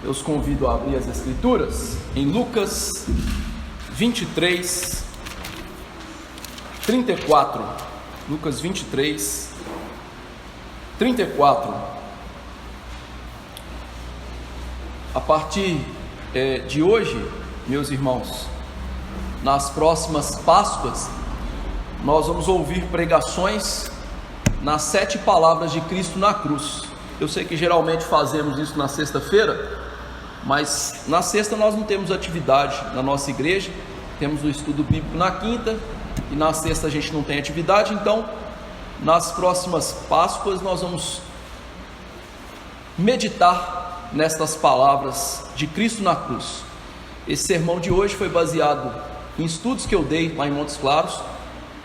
Eu os convido a abrir as Escrituras em Lucas 23, 34. Lucas 23, 34. A partir de hoje, meus irmãos, nas próximas Páscoas, nós vamos ouvir pregações nas 7 palavras de Cristo na cruz. Eu sei que geralmente fazemos isso na sexta-feira, mas na sexta nós não temos atividade na nossa igreja, temos o estudo bíblico na quinta, e na sexta a gente não tem atividade. Então, nas próximas Páscoas nós vamos meditar nestas palavras de Cristo na cruz. Esse sermão de hoje foi baseado em estudos que eu dei lá em Montes Claros,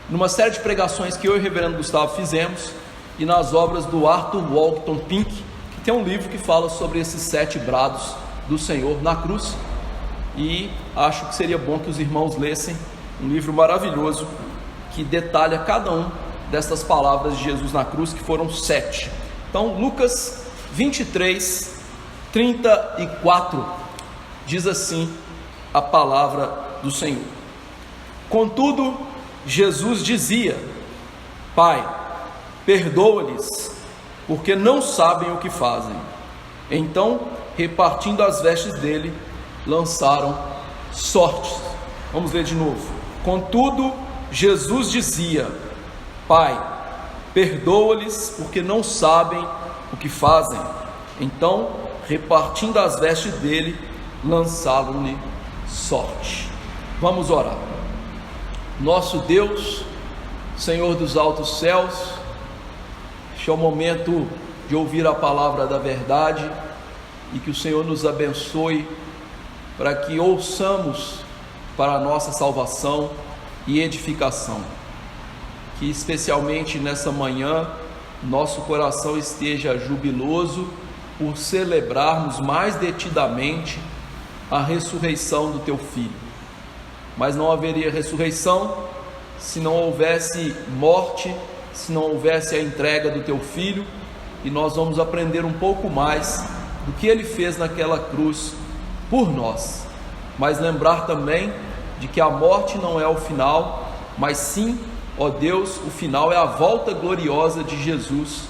numa série de pregações que eu e o reverendo Gustavo fizemos, e nas obras do Arthur Walton Pink, que tem um livro que fala sobre esses 7 brados do Senhor na cruz, e acho que seria bom que os irmãos lessem um livro maravilhoso que detalha cada um dessas palavras de Jesus na cruz, que foram 7. Então, Lucas 23, 34, diz assim a palavra do Senhor: Contudo, Jesus dizia: Pai, perdoa-lhes, porque não sabem o que fazem. Então, repartindo as vestes dele, lançaram sortes. Vamos ler de novo. Contudo, Jesus dizia: Pai, perdoa-lhes, porque não sabem o que fazem. Então, repartindo as vestes dele, lançaram-lhe sorte. Vamos orar. Nosso Deus, Senhor dos altos céus, este é o momento de ouvir a palavra da verdade, e que o Senhor nos abençoe para que ouçamos para a nossa salvação e edificação. Que especialmente nessa manhã nosso coração esteja jubiloso por celebrarmos mais detidamente a ressurreição do teu Filho. Mas não haveria ressurreição se não houvesse morte, se não houvesse a entrega do teu Filho, e nós vamos aprender um pouco mais do que ele fez naquela cruz por nós. Mas lembrar também de que a morte não é o final, mas sim, ó Deus, o final é a volta gloriosa de Jesus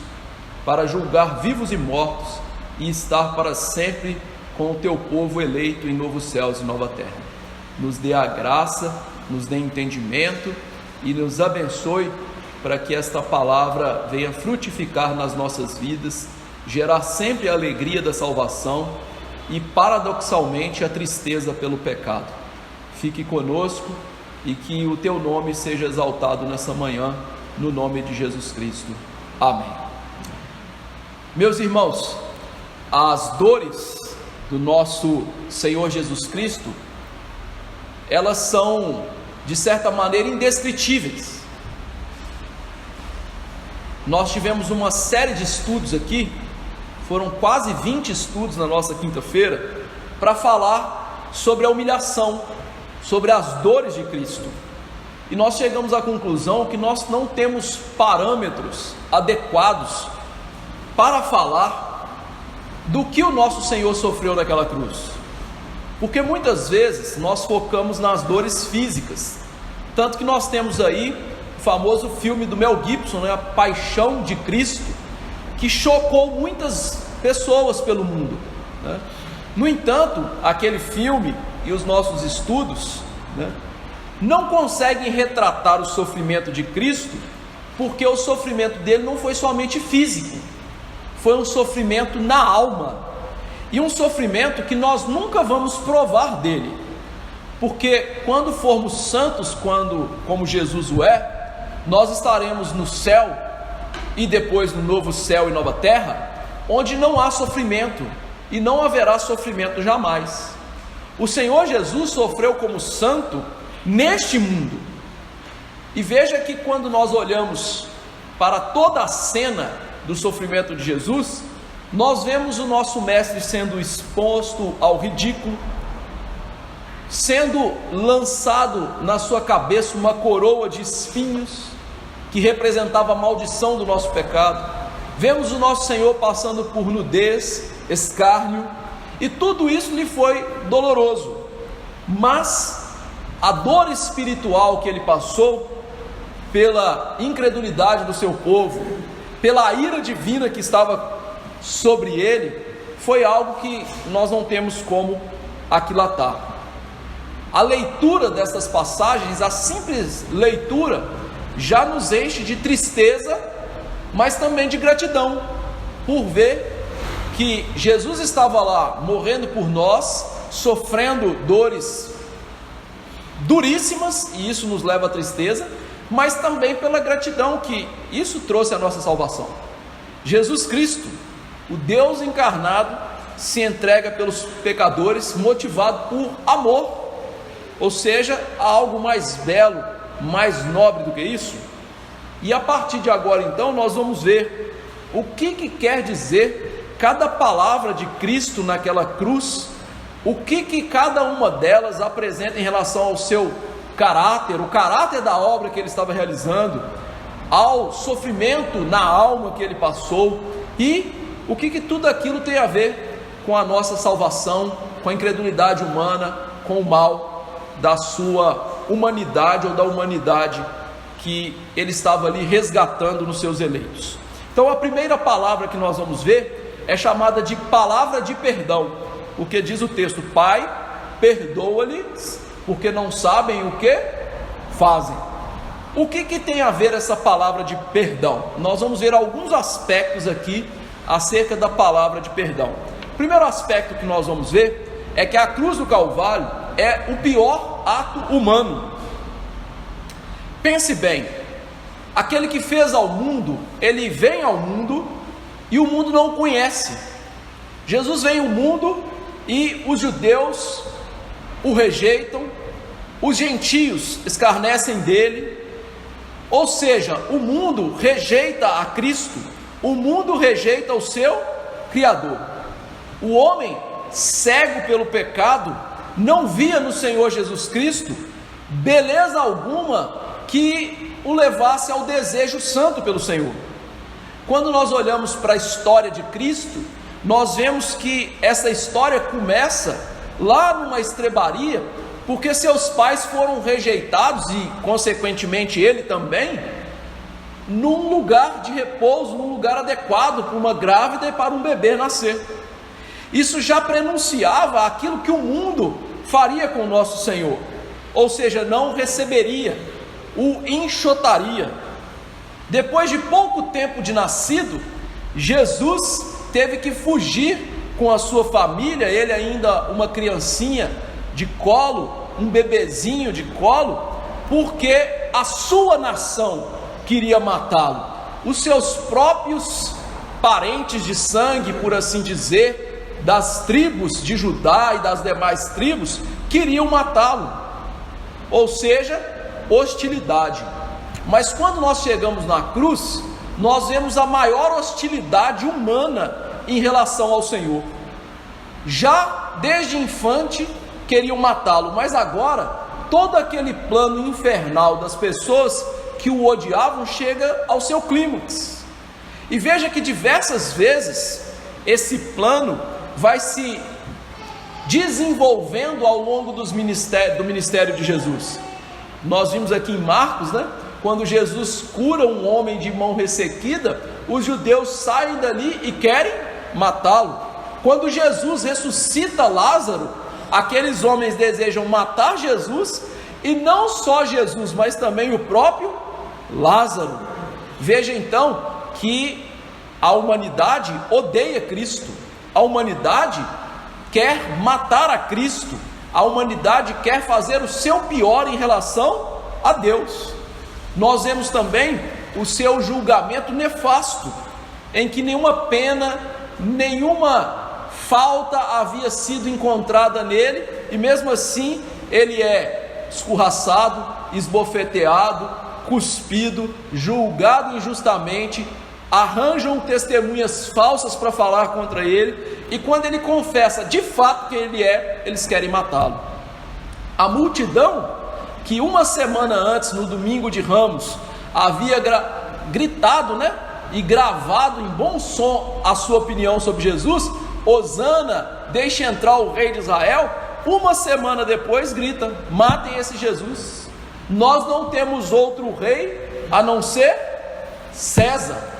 para julgar vivos e mortos e estar para sempre com o teu povo eleito em novos céus e nova terra. Nos dê a graça, nos dê entendimento e nos abençoe para que esta palavra venha frutificar nas nossas vidas, gerar sempre a alegria da salvação e paradoxalmente a tristeza pelo pecado. Fique conosco e que o teu nome seja exaltado nessa manhã, no nome de Jesus Cristo. Amém. Meus irmãos, as dores do nosso Senhor Jesus Cristo, elas são, de certa maneira, indescritíveis. Nós tivemos uma série de estudos aqui, foram quase 20 estudos na nossa quinta-feira, para falar sobre a humilhação, sobre as dores de Cristo. E nós chegamos à conclusão que nós não temos parâmetros adequados para falar do que o nosso Senhor sofreu naquela cruz. Porque muitas vezes nós focamos nas dores físicas, tanto que nós temos aí o famoso filme do Mel Gibson, A Paixão de Cristo, que chocou muitas pessoas pelo mundo, né? No entanto, aquele filme e os nossos estudos, né, não conseguem retratar o sofrimento de Cristo, porque o sofrimento dele não foi somente físico, foi um sofrimento na alma, e um sofrimento que nós nunca vamos provar dele, porque quando formos santos, como Jesus o é, nós estaremos no céu, e depois no novo céu e nova terra, onde não há sofrimento, e não haverá sofrimento jamais. O Senhor Jesus sofreu como santo neste mundo, e veja que quando nós olhamos para toda a cena do sofrimento de Jesus, nós vemos o nosso mestre sendo exposto ao ridículo, sendo lançado na sua cabeça uma coroa de espinhos, que representava a maldição do nosso pecado. Vemos o nosso Senhor passando por nudez, escárnio, e tudo isso lhe foi doloroso, mas a dor espiritual que ele passou, pela incredulidade do seu povo, pela ira divina que estava sobre ele, foi algo que nós não temos como aquilatar. A leitura dessas passagens, a simples leitura, já nos enche de tristeza, mas também de gratidão, por ver que Jesus estava lá morrendo por nós, sofrendo dores duríssimas, e isso nos leva à tristeza, mas também pela gratidão que isso trouxe à nossa salvação. Jesus Cristo, o Deus encarnado, se entrega pelos pecadores, motivado por amor, ou seja, há algo mais belo, mais nobre do que isso. E a partir de agora então nós vamos ver o que quer dizer cada palavra de Cristo naquela cruz, o que cada uma delas apresenta em relação ao seu caráter, o caráter da obra que ele estava realizando, ao sofrimento na alma que ele passou, e o que tudo aquilo tem a ver com a nossa salvação, com a incredulidade humana, com o mal da sua humanidade, ou da humanidade que ele estava ali resgatando nos seus eleitos. Então a primeira palavra que nós vamos ver é chamada de palavra de perdão, porque diz o texto: Pai, perdoa-lhes, porque não sabem o que fazem. O que tem a ver essa palavra de perdão? Nós vamos ver alguns aspectos aqui acerca da palavra de perdão. O primeiro aspecto que nós vamos ver é que a cruz do Calvário é o pior ato humano. Pense bem, aquele que fez ao mundo, ele vem ao mundo e o mundo não o conhece. Jesus vem ao mundo e os judeus o rejeitam, os gentios escarnecem dele, ou seja, o mundo rejeita a Cristo, o mundo rejeita o seu Criador. O homem, cego pelo pecado, não via no Senhor Jesus Cristo beleza alguma que o levasse ao desejo santo pelo Senhor. Quando nós olhamos para a história de Cristo, nós vemos que essa história começa lá numa estrebaria, porque seus pais foram rejeitados e consequentemente ele também, num lugar de repouso, num lugar adequado para uma grávida e para um bebê nascer. Isso já prenunciava aquilo que o mundo faria com o nosso Senhor, ou seja, não o receberia, o enxotaria. Depois de pouco tempo de nascido, Jesus teve que fugir com a sua família, ele ainda uma criancinha de colo, um bebezinho de colo, porque a sua nação queria matá-lo. Os seus próprios parentes de sangue, por assim dizer, das tribos de Judá e das demais tribos, queriam matá-lo, ou seja, hostilidade. Mas quando nós chegamos na cruz, nós vemos a maior hostilidade humana em relação ao Senhor. Já desde infante queriam matá-lo, mas agora todo aquele plano infernal das pessoas que o odiavam chega ao seu clímax. E veja que diversas vezes esse plano vai se desenvolvendo ao longo do ministério de Jesus. Nós vimos aqui em Marcos, quando Jesus cura um homem de mão ressequida, os judeus saem dali e querem matá-lo. Quando Jesus ressuscita Lázaro, aqueles homens desejam matar Jesus, e não só Jesus, mas também o próprio Lázaro. Veja então que a humanidade odeia Cristo, a humanidade quer matar a Cristo, a humanidade quer fazer o seu pior em relação a Deus. Nós vemos também o seu julgamento nefasto, em que nenhuma pena, nenhuma falta havia sido encontrada nele, e mesmo assim ele é escorraçado, esbofeteado, cuspido, julgado injustamente, arranjam testemunhas falsas para falar contra ele, e quando ele confessa de fato que ele é, eles querem matá-lo. A multidão que uma semana antes, no domingo de Ramos, havia gritado, e gravado em bom som a sua opinião sobre Jesus, Hosana, deixe entrar o rei de Israel, uma semana depois grita: matem esse Jesus, nós não temos outro rei a não ser César.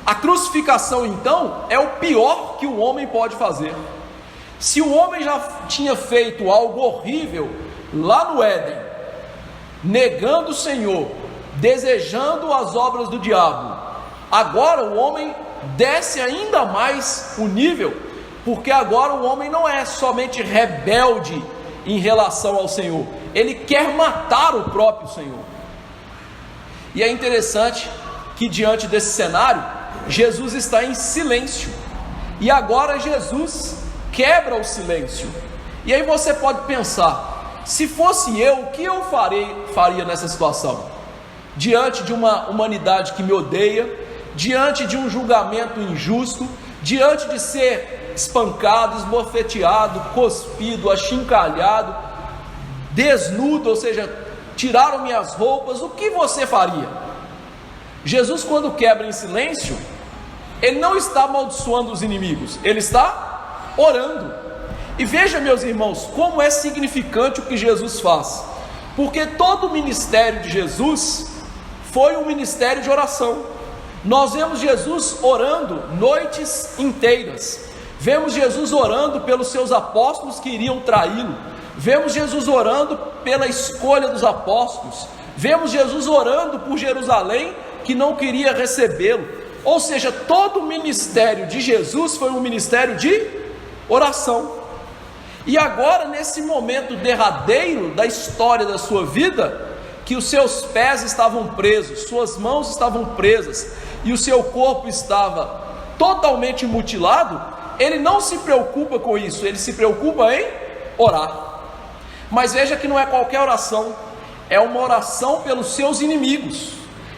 A crucificação então é o pior que o homem pode fazer. Se o homem já tinha feito algo horrível lá no Éden, negando o Senhor, desejando as obras do diabo, agora o homem desce ainda mais o nível, porque agora o homem não é somente rebelde em relação ao Senhor, ele quer matar o próprio Senhor. E é interessante que diante desse cenário, Jesus está em silêncio, e agora Jesus quebra o silêncio. E aí você pode pensar: se fosse eu, o que eu faria nessa situação? Diante de uma humanidade que me odeia, diante de um julgamento injusto, diante de ser espancado, esbofeteado, cuspido, achincalhado, desnudo, ou seja, tiraram minhas roupas, o que você faria? Jesus, quando quebra em silêncio, ele não está amaldiçoando os inimigos, ele está orando. E veja, meus irmãos, como é significante o que Jesus faz, porque todo o ministério de Jesus foi um ministério de oração. Nós vemos Jesus orando noites inteiras, vemos Jesus orando pelos seus apóstolos que iriam traí-lo, vemos Jesus orando pela escolha dos apóstolos, vemos Jesus orando por Jerusalém que não queria recebê-lo. Ou seja, todo o ministério de Jesus foi um ministério de oração. E agora, nesse momento derradeiro da história da sua vida, que os seus pés estavam presos, suas mãos estavam presas e o seu corpo estava totalmente mutilado, ele não se preocupa com isso, ele se preocupa em orar. Mas veja que não é qualquer oração, é uma oração pelos seus inimigos,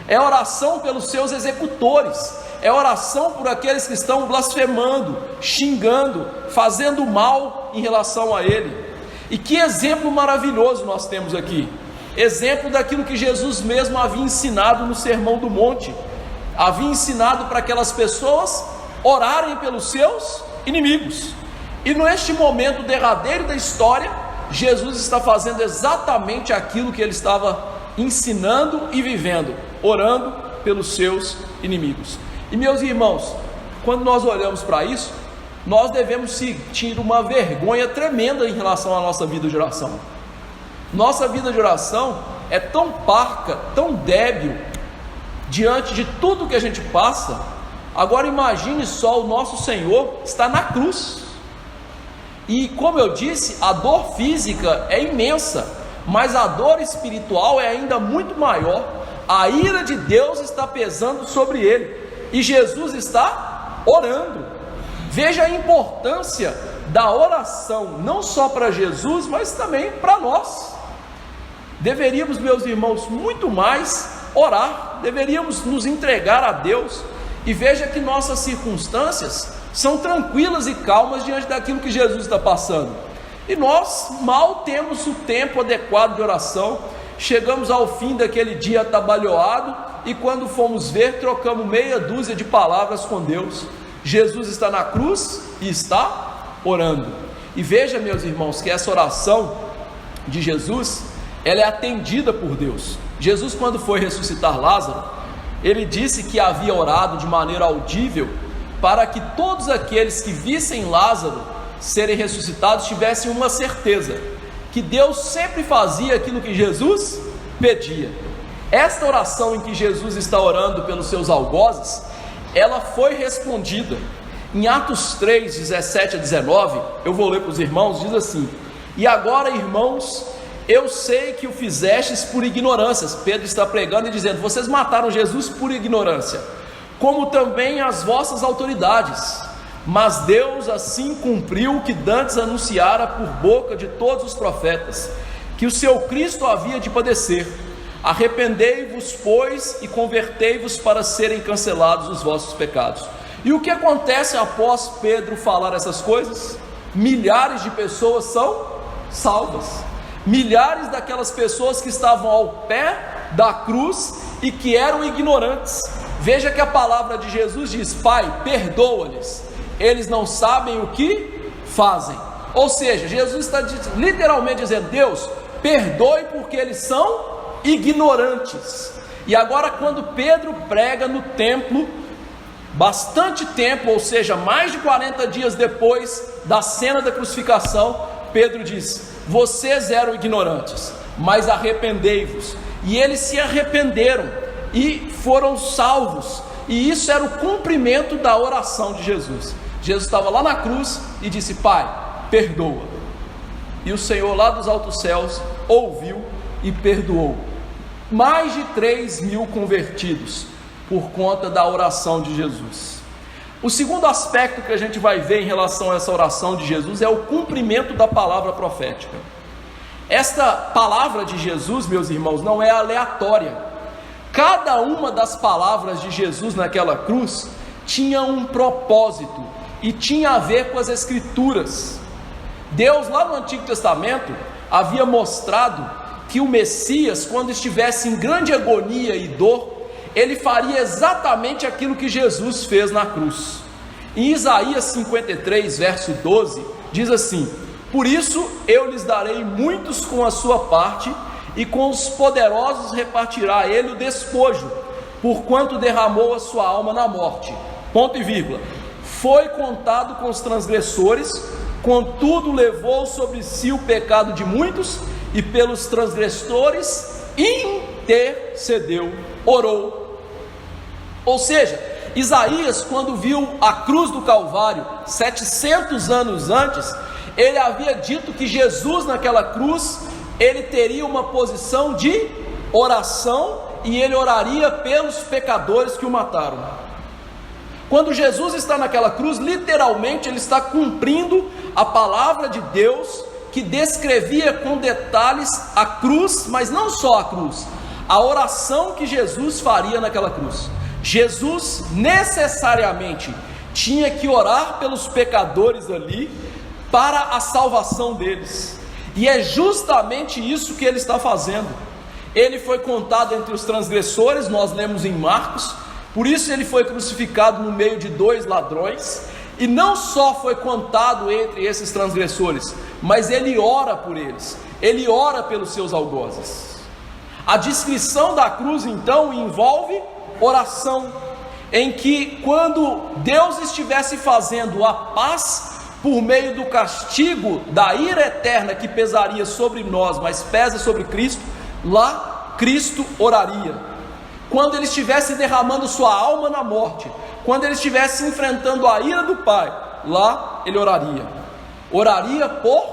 é oração pelos seus executores, é oração por aqueles que estão blasfemando, xingando, fazendo mal em relação a ele. E que exemplo maravilhoso nós temos aqui, exemplo daquilo que Jesus mesmo havia ensinado no Sermão do Monte, havia ensinado para aquelas pessoas orarem pelos seus inimigos. E neste momento derradeiro da história, Jesus está fazendo exatamente aquilo que ele estava ensinando e vivendo, orando pelos seus inimigos. E meus irmãos, quando nós olhamos para isso, nós devemos sentir uma vergonha tremenda em relação à nossa vida de oração. Nossa vida de oração é tão parca, tão débil, diante de tudo que a gente passa. Agora imagine só, o nosso Senhor está na cruz, e como eu disse, a dor física é imensa, mas a dor espiritual é ainda muito maior. A ira de Deus está pesando sobre ele, e Jesus está orando. Veja a importância da oração, não só para Jesus, mas também para nós. Deveríamos, meus irmãos, muito mais orar, deveríamos nos entregar a Deus. E veja que nossas circunstâncias são tranquilas e calmas diante daquilo que Jesus está passando, e nós mal temos o tempo adequado de oração. Chegamos ao fim daquele dia atabalhoado, e quando fomos ver, trocamos meia dúzia de palavras com Deus. Jesus está na cruz e está orando. E veja, meus irmãos, que essa oração de Jesus, ela é atendida por Deus. Jesus, quando foi ressuscitar Lázaro, ele disse que havia orado de maneira audível, para que todos aqueles que vissem Lázaro serem ressuscitados tivessem uma certeza, que Deus sempre fazia aquilo que Jesus pedia. Esta oração em que Jesus está orando pelos seus algozes, ela foi respondida. Em Atos 3, 17 a 19, eu vou ler para os irmãos, diz assim: e agora, irmãos, eu sei que o fizestes por ignorância. Pedro está pregando e dizendo: vocês mataram Jesus por ignorância, como também as vossas autoridades, mas Deus assim cumpriu o que dantes anunciara por boca de todos os profetas, que o seu Cristo havia de padecer. Arrependei-vos, pois, e convertei-vos para serem cancelados os vossos pecados. E o que acontece após Pedro falar essas coisas? Milhares de pessoas são salvas. Milhares daquelas pessoas que estavam ao pé da cruz e que eram ignorantes. Veja que a palavra de Jesus diz: Pai, perdoa-lhes, eles não sabem o que fazem. Ou seja, Jesus está literalmente dizendo: Deus, perdoe porque eles são ignorantes. E agora, quando Pedro prega no templo, bastante tempo, ou seja, mais de 40 dias depois da cena da crucificação, Pedro diz: vocês eram ignorantes, mas arrependei-vos. E eles se arrependeram e foram salvos. E isso era o cumprimento da oração de Jesus. Jesus estava lá na cruz e disse: Pai, perdoa. E o Senhor lá dos altos céus ouviu e perdoou. Mais de 3.000 convertidos por conta da oração de Jesus. O segundo aspecto que a gente vai ver em relação a essa oração de Jesus é o cumprimento da palavra profética. Esta palavra de Jesus, meus irmãos, não é aleatória. Cada uma das palavras de Jesus naquela cruz tinha um propósito e tinha a ver com as Escrituras. Deus, lá no Antigo Testamento, havia mostrado que o Messias, quando estivesse em grande agonia e dor, ele faria exatamente aquilo que Jesus fez na cruz. Em Isaías 53, verso 12, diz assim: por isso eu lhes darei muitos com a sua parte, e com os poderosos repartirá ele o despojo, porquanto derramou a sua alma na morte. Ponto e vírgula. Foi contado com os transgressores, contudo levou sobre si o pecado de muitos, e pelos transgressores intercedeu, orou. Ou seja, Isaías, quando viu a cruz do Calvário 700 anos antes, ele havia dito que Jesus naquela cruz, ele teria uma posição de oração, e ele oraria pelos pecadores que o mataram. Quando Jesus está naquela cruz, literalmente ele está cumprindo a palavra de Deus, que descrevia com detalhes a cruz, mas não só a cruz, a oração que Jesus faria naquela cruz. Jesus necessariamente tinha que orar pelos pecadores ali, para a salvação deles, e é justamente isso que ele está fazendo. Ele foi contado entre os transgressores, nós lemos em Marcos, por isso ele foi crucificado no meio de 2 ladrões, e não só foi contado entre esses transgressores, mas ele ora por eles, ele ora pelos seus algozes. A descrição da cruz então envolve oração, em que quando Deus estivesse fazendo a paz por meio do castigo da ira eterna que pesaria sobre nós, mas pesa sobre Cristo, lá Cristo oraria. Quando ele estivesse derramando sua alma na morte, quando ele estivesse enfrentando a ira do Pai, lá ele oraria. Oraria por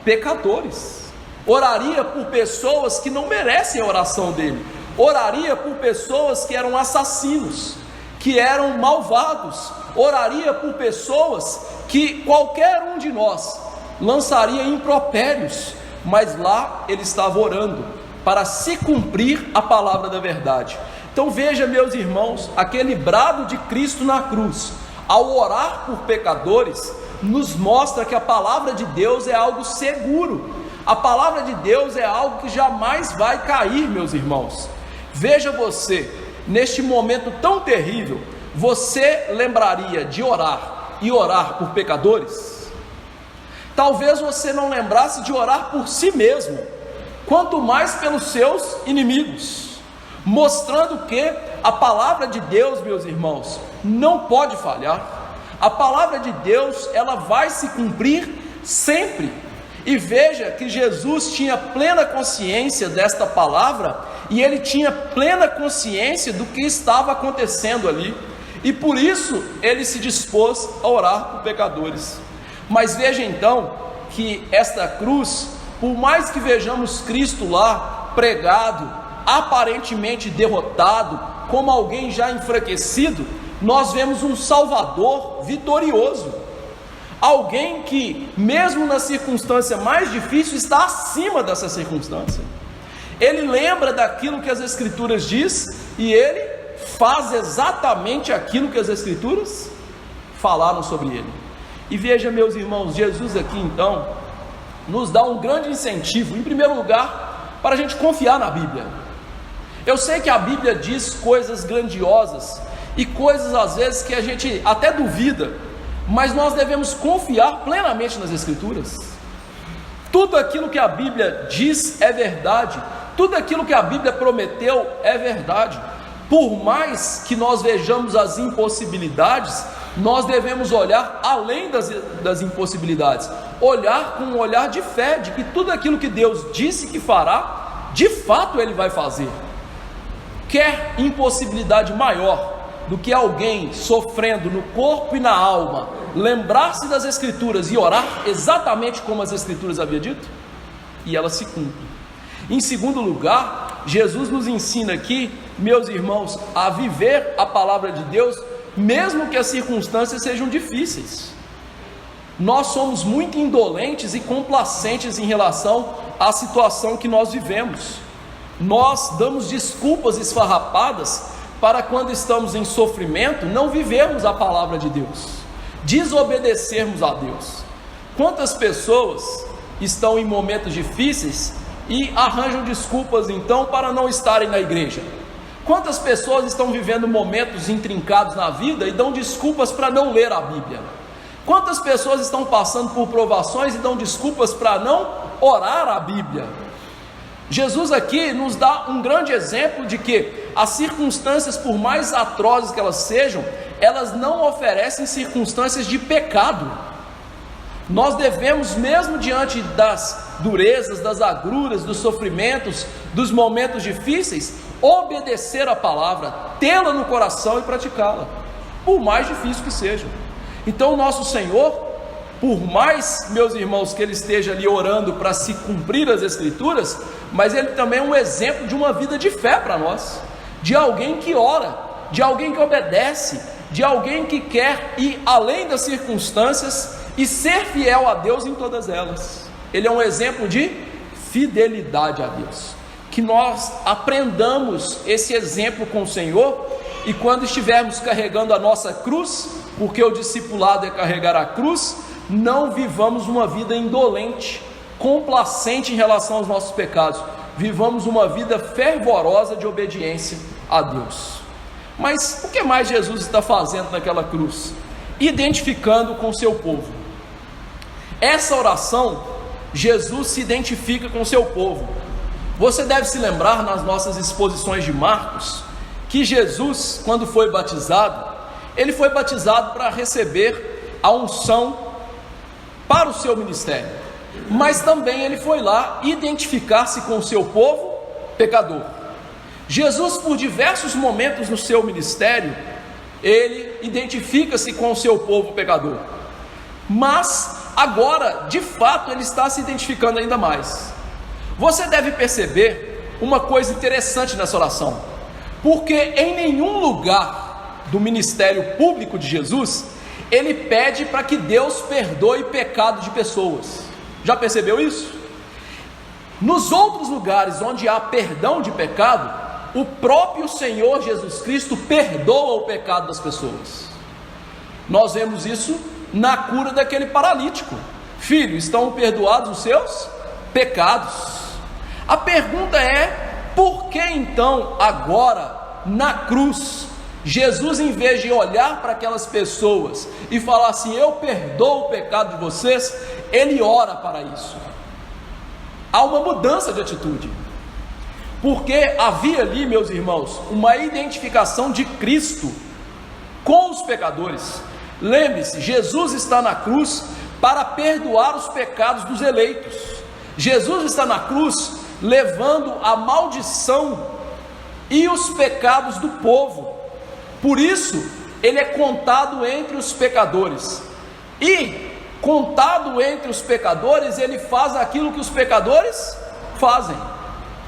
pecadores, oraria por pessoas que não merecem a oração dele, oraria por pessoas que eram assassinos, que eram malvados, oraria por pessoas que qualquer um de nós lançaria impropérios, mas lá ele estava orando para se cumprir a palavra da verdade. Então veja, meus irmãos, aquele brado de Cristo na cruz, ao orar por pecadores, nos mostra que a palavra de Deus é algo seguro. A palavra de Deus é algo que jamais vai cair, meus irmãos. Veja você, neste momento tão terrível, você lembraria de orar e orar por pecadores? Talvez você não lembrasse de orar por si mesmo, quanto mais pelos seus inimigos, mostrando que a palavra de Deus, meus irmãos, não pode falhar. A palavra de Deus, ela vai se cumprir sempre. E veja que Jesus tinha plena consciência desta palavra, e ele tinha plena consciência do que estava acontecendo ali, e por isso ele se dispôs a orar por pecadores. Mas veja então que esta cruz, por mais que vejamos Cristo lá pregado, aparentemente derrotado, como alguém já enfraquecido, nós vemos um Salvador vitorioso, alguém que mesmo na circunstância mais difícil está acima dessa circunstância. Ele lembra daquilo que as Escrituras diz, e ele faz exatamente aquilo que as Escrituras falaram sobre ele. E veja, meus irmãos, Jesus aqui então nos dá um grande incentivo, em primeiro lugar, para a gente confiar na Bíblia. Eu sei que a Bíblia diz coisas grandiosas, e coisas às vezes que a gente até duvida, mas nós devemos confiar plenamente nas Escrituras. Tudo aquilo que a Bíblia diz é verdade, tudo aquilo que a Bíblia prometeu é verdade. Por mais que nós vejamos as impossibilidades, nós devemos olhar além das impossibilidades, olhar com um olhar de fé, de que tudo aquilo que Deus disse que fará, de fato Ele vai fazer. Quer impossibilidade maior do que alguém sofrendo no corpo e na alma, lembrar-se das Escrituras e orar exatamente como as Escrituras haviam dito? E elas se cumprem. Em segundo lugar, Jesus nos ensina aqui, meus irmãos, a viver a palavra de Deus, mesmo que as circunstâncias sejam difíceis. Nós somos muito indolentes e complacentes em relação à situação que nós vivemos. Nós damos desculpas esfarrapadas para, quando estamos em sofrimento, não vivermos a palavra de Deus, desobedecermos a Deus. Quantas pessoas estão em momentos difíceis e arranjam desculpas então para não estarem na igreja? Quantas pessoas estão vivendo momentos intrincados na vida e dão desculpas para não ler a Bíblia? Quantas pessoas estão passando por provações e dão desculpas para não orar a Bíblia? Jesus aqui nos dá um grande exemplo de que as circunstâncias, por mais atrozes que elas sejam, elas não oferecem circunstâncias de pecado. Nós devemos, mesmo diante das durezas, das agruras, dos sofrimentos, dos momentos difíceis, obedecer a palavra, tê-la no coração e praticá-la, por mais difícil que seja. Então o nosso Senhor, por mais, meus irmãos, que Ele esteja ali orando para se cumprir as Escrituras, mas Ele também é um exemplo de uma vida de fé para nós, de alguém que ora, de alguém que obedece, de alguém que quer ir além das circunstâncias e ser fiel a Deus em todas elas. Ele é um exemplo de fidelidade a Deus. Que nós aprendamos esse exemplo com o Senhor, e quando estivermos carregando a nossa cruz, porque o discipulado é carregar a cruz, não vivamos uma vida indolente, complacente em relação aos nossos pecados, vivamos uma vida fervorosa de obediência a Deus. Mas o que mais Jesus está fazendo naquela cruz? Identificando com o seu povo. Essa oração, Jesus se identifica com o seu povo. Você deve se lembrar, nas nossas exposições de Marcos, que Jesus, quando foi batizado, Ele foi batizado para receber a unção para o seu ministério, mas também Ele foi lá identificar-se com o seu povo pecador. Jesus, por diversos momentos no seu ministério, Ele identifica-se com o seu povo pecador, mas agora, de fato, Ele está se identificando ainda mais. Você deve perceber uma coisa interessante nessa oração, porque em nenhum lugar do ministério público de Jesus, Ele pede para que Deus perdoe pecado de pessoas. Já percebeu isso? Nos outros lugares onde há perdão de pecado, o próprio Senhor Jesus Cristo perdoa o pecado das pessoas. Nós vemos isso na cura daquele paralítico. Filho, estão perdoados os seus pecados. A pergunta é, por que então agora na cruz, Jesus, em vez de olhar para aquelas pessoas e falar assim, eu perdoo o pecado de vocês, Ele ora para isso? Há uma mudança de atitude, porque havia ali, meus irmãos, uma identificação de Cristo com os pecadores. Lembre-se, Jesus está na cruz para perdoar os pecados dos eleitos. Jesus está na cruz levando a maldição e os pecados do povo. Por isso, Ele é contado entre os pecadores. E, contado entre os pecadores, Ele faz aquilo que os pecadores fazem: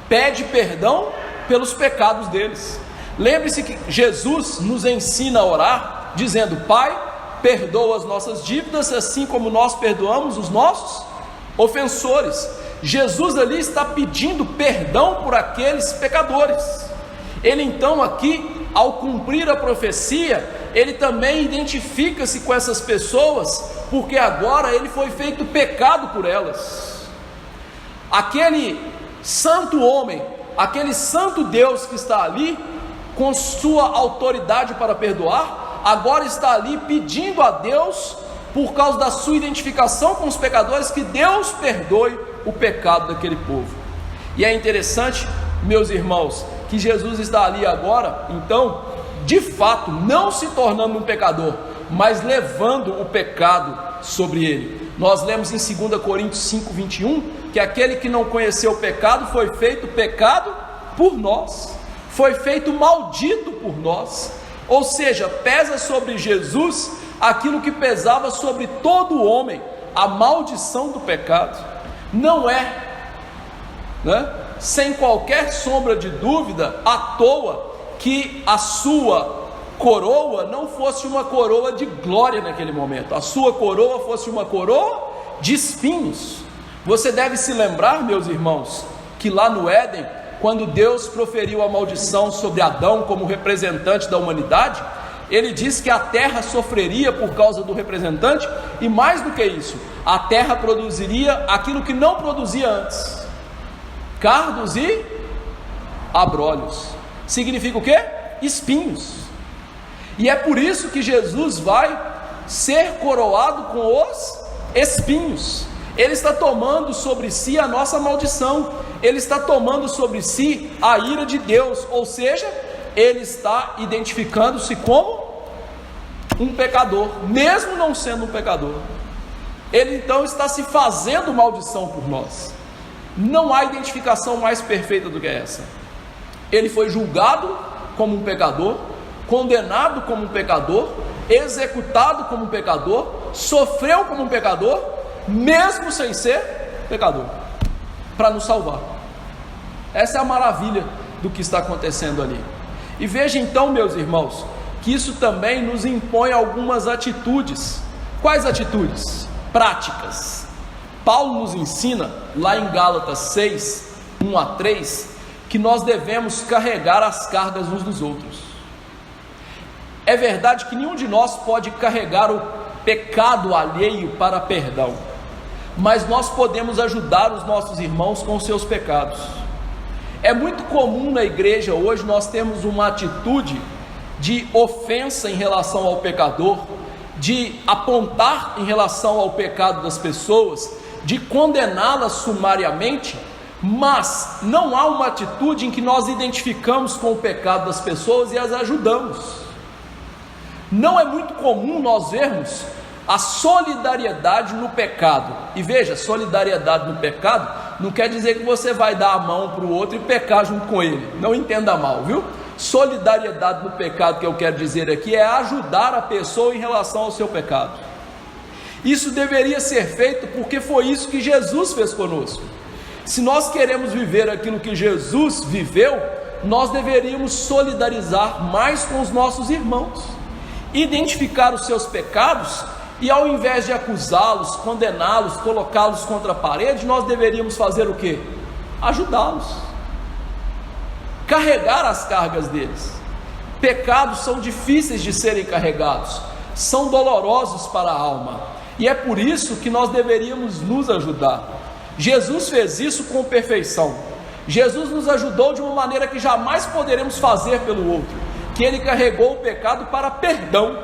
pede perdão pelos pecados deles. Lembre-se que Jesus nos ensina a orar, dizendo, Pai, perdoa as nossas dívidas, assim como nós perdoamos os nossos ofensores. Jesus ali está pedindo perdão por aqueles pecadores. Ele então aqui, ao cumprir a profecia, Ele também identifica-se com essas pessoas, porque agora Ele foi feito pecado por elas. Aquele santo homem, aquele santo Deus que está ali, com sua autoridade para perdoar, agora está ali pedindo a Deus por causa da sua identificação com os pecadores, que Deus perdoe o pecado daquele povo. E é interessante, meus irmãos, que Jesus está ali agora, então, de fato, não se tornando um pecador, mas levando o pecado sobre ele. Nós lemos em 2 Coríntios 5:21, que aquele que não conheceu o pecado foi feito pecado por nós, foi feito maldito por nós. Ou seja, pesa sobre Jesus aquilo que pesava sobre todo homem, a maldição do pecado. Não é, sem qualquer sombra de dúvida, à toa que a sua coroa não fosse uma coroa de glória naquele momento, a sua coroa fosse uma coroa de espinhos. Você deve se lembrar, meus irmãos, que lá no Éden, quando Deus proferiu a maldição sobre Adão como representante da humanidade, ele disse que a terra sofreria por causa do representante, e mais do que isso, a terra produziria aquilo que não produzia antes: cardos e abrolhos. Significa o quê? Espinhos. E é por isso que Jesus vai ser coroado com os espinhos. Ele está tomando sobre si a nossa maldição, ele está tomando sobre si a ira de Deus, ou seja, ele está identificando-se como um pecador, mesmo não sendo um pecador. Ele então está se fazendo maldição por nós. Não há identificação mais perfeita do que essa. Ele foi julgado como um pecador, condenado como um pecador, executado como um pecador, sofreu como um pecador, mesmo sem ser pecador, para nos salvar. Essa é a maravilha do que está acontecendo ali. E veja então, meus irmãos, que isso também nos impõe algumas atitudes. Quais atitudes? Práticas. Paulo nos ensina, lá em Gálatas 6, 1-3, que nós devemos carregar as cargas uns dos outros. É verdade que nenhum de nós pode carregar o pecado alheio para perdão, mas nós podemos ajudar os nossos irmãos com os seus pecados. É muito comum na igreja hoje nós temos uma atitude de ofensa em relação ao pecador, de apontar em relação ao pecado das pessoas, de condená-las sumariamente, mas não há uma atitude em que nós identificamos com o pecado das pessoas e as ajudamos. Não é muito comum nós vermos a solidariedade no pecado. E veja, solidariedade no pecado não quer dizer que você vai dar a mão para o outro e pecar junto com ele. Não entenda mal, viu? Solidariedade no pecado que eu quero dizer aqui é ajudar a pessoa em relação ao seu pecado. Isso deveria ser feito porque foi isso que Jesus fez conosco. Se nós queremos viver aquilo que Jesus viveu, nós deveríamos solidarizar mais com os nossos irmãos, identificar os seus pecados, e ao invés de acusá-los, condená-los, colocá-los contra a parede, nós deveríamos fazer o quê? Ajudá-los, carregar as cargas deles. Pecados são difíceis de serem carregados, são dolorosos para a alma, e é por isso que nós deveríamos nos ajudar. Jesus fez isso com perfeição. Jesus nos ajudou de uma maneira que jamais poderemos fazer pelo outro, que ele carregou o pecado para perdão.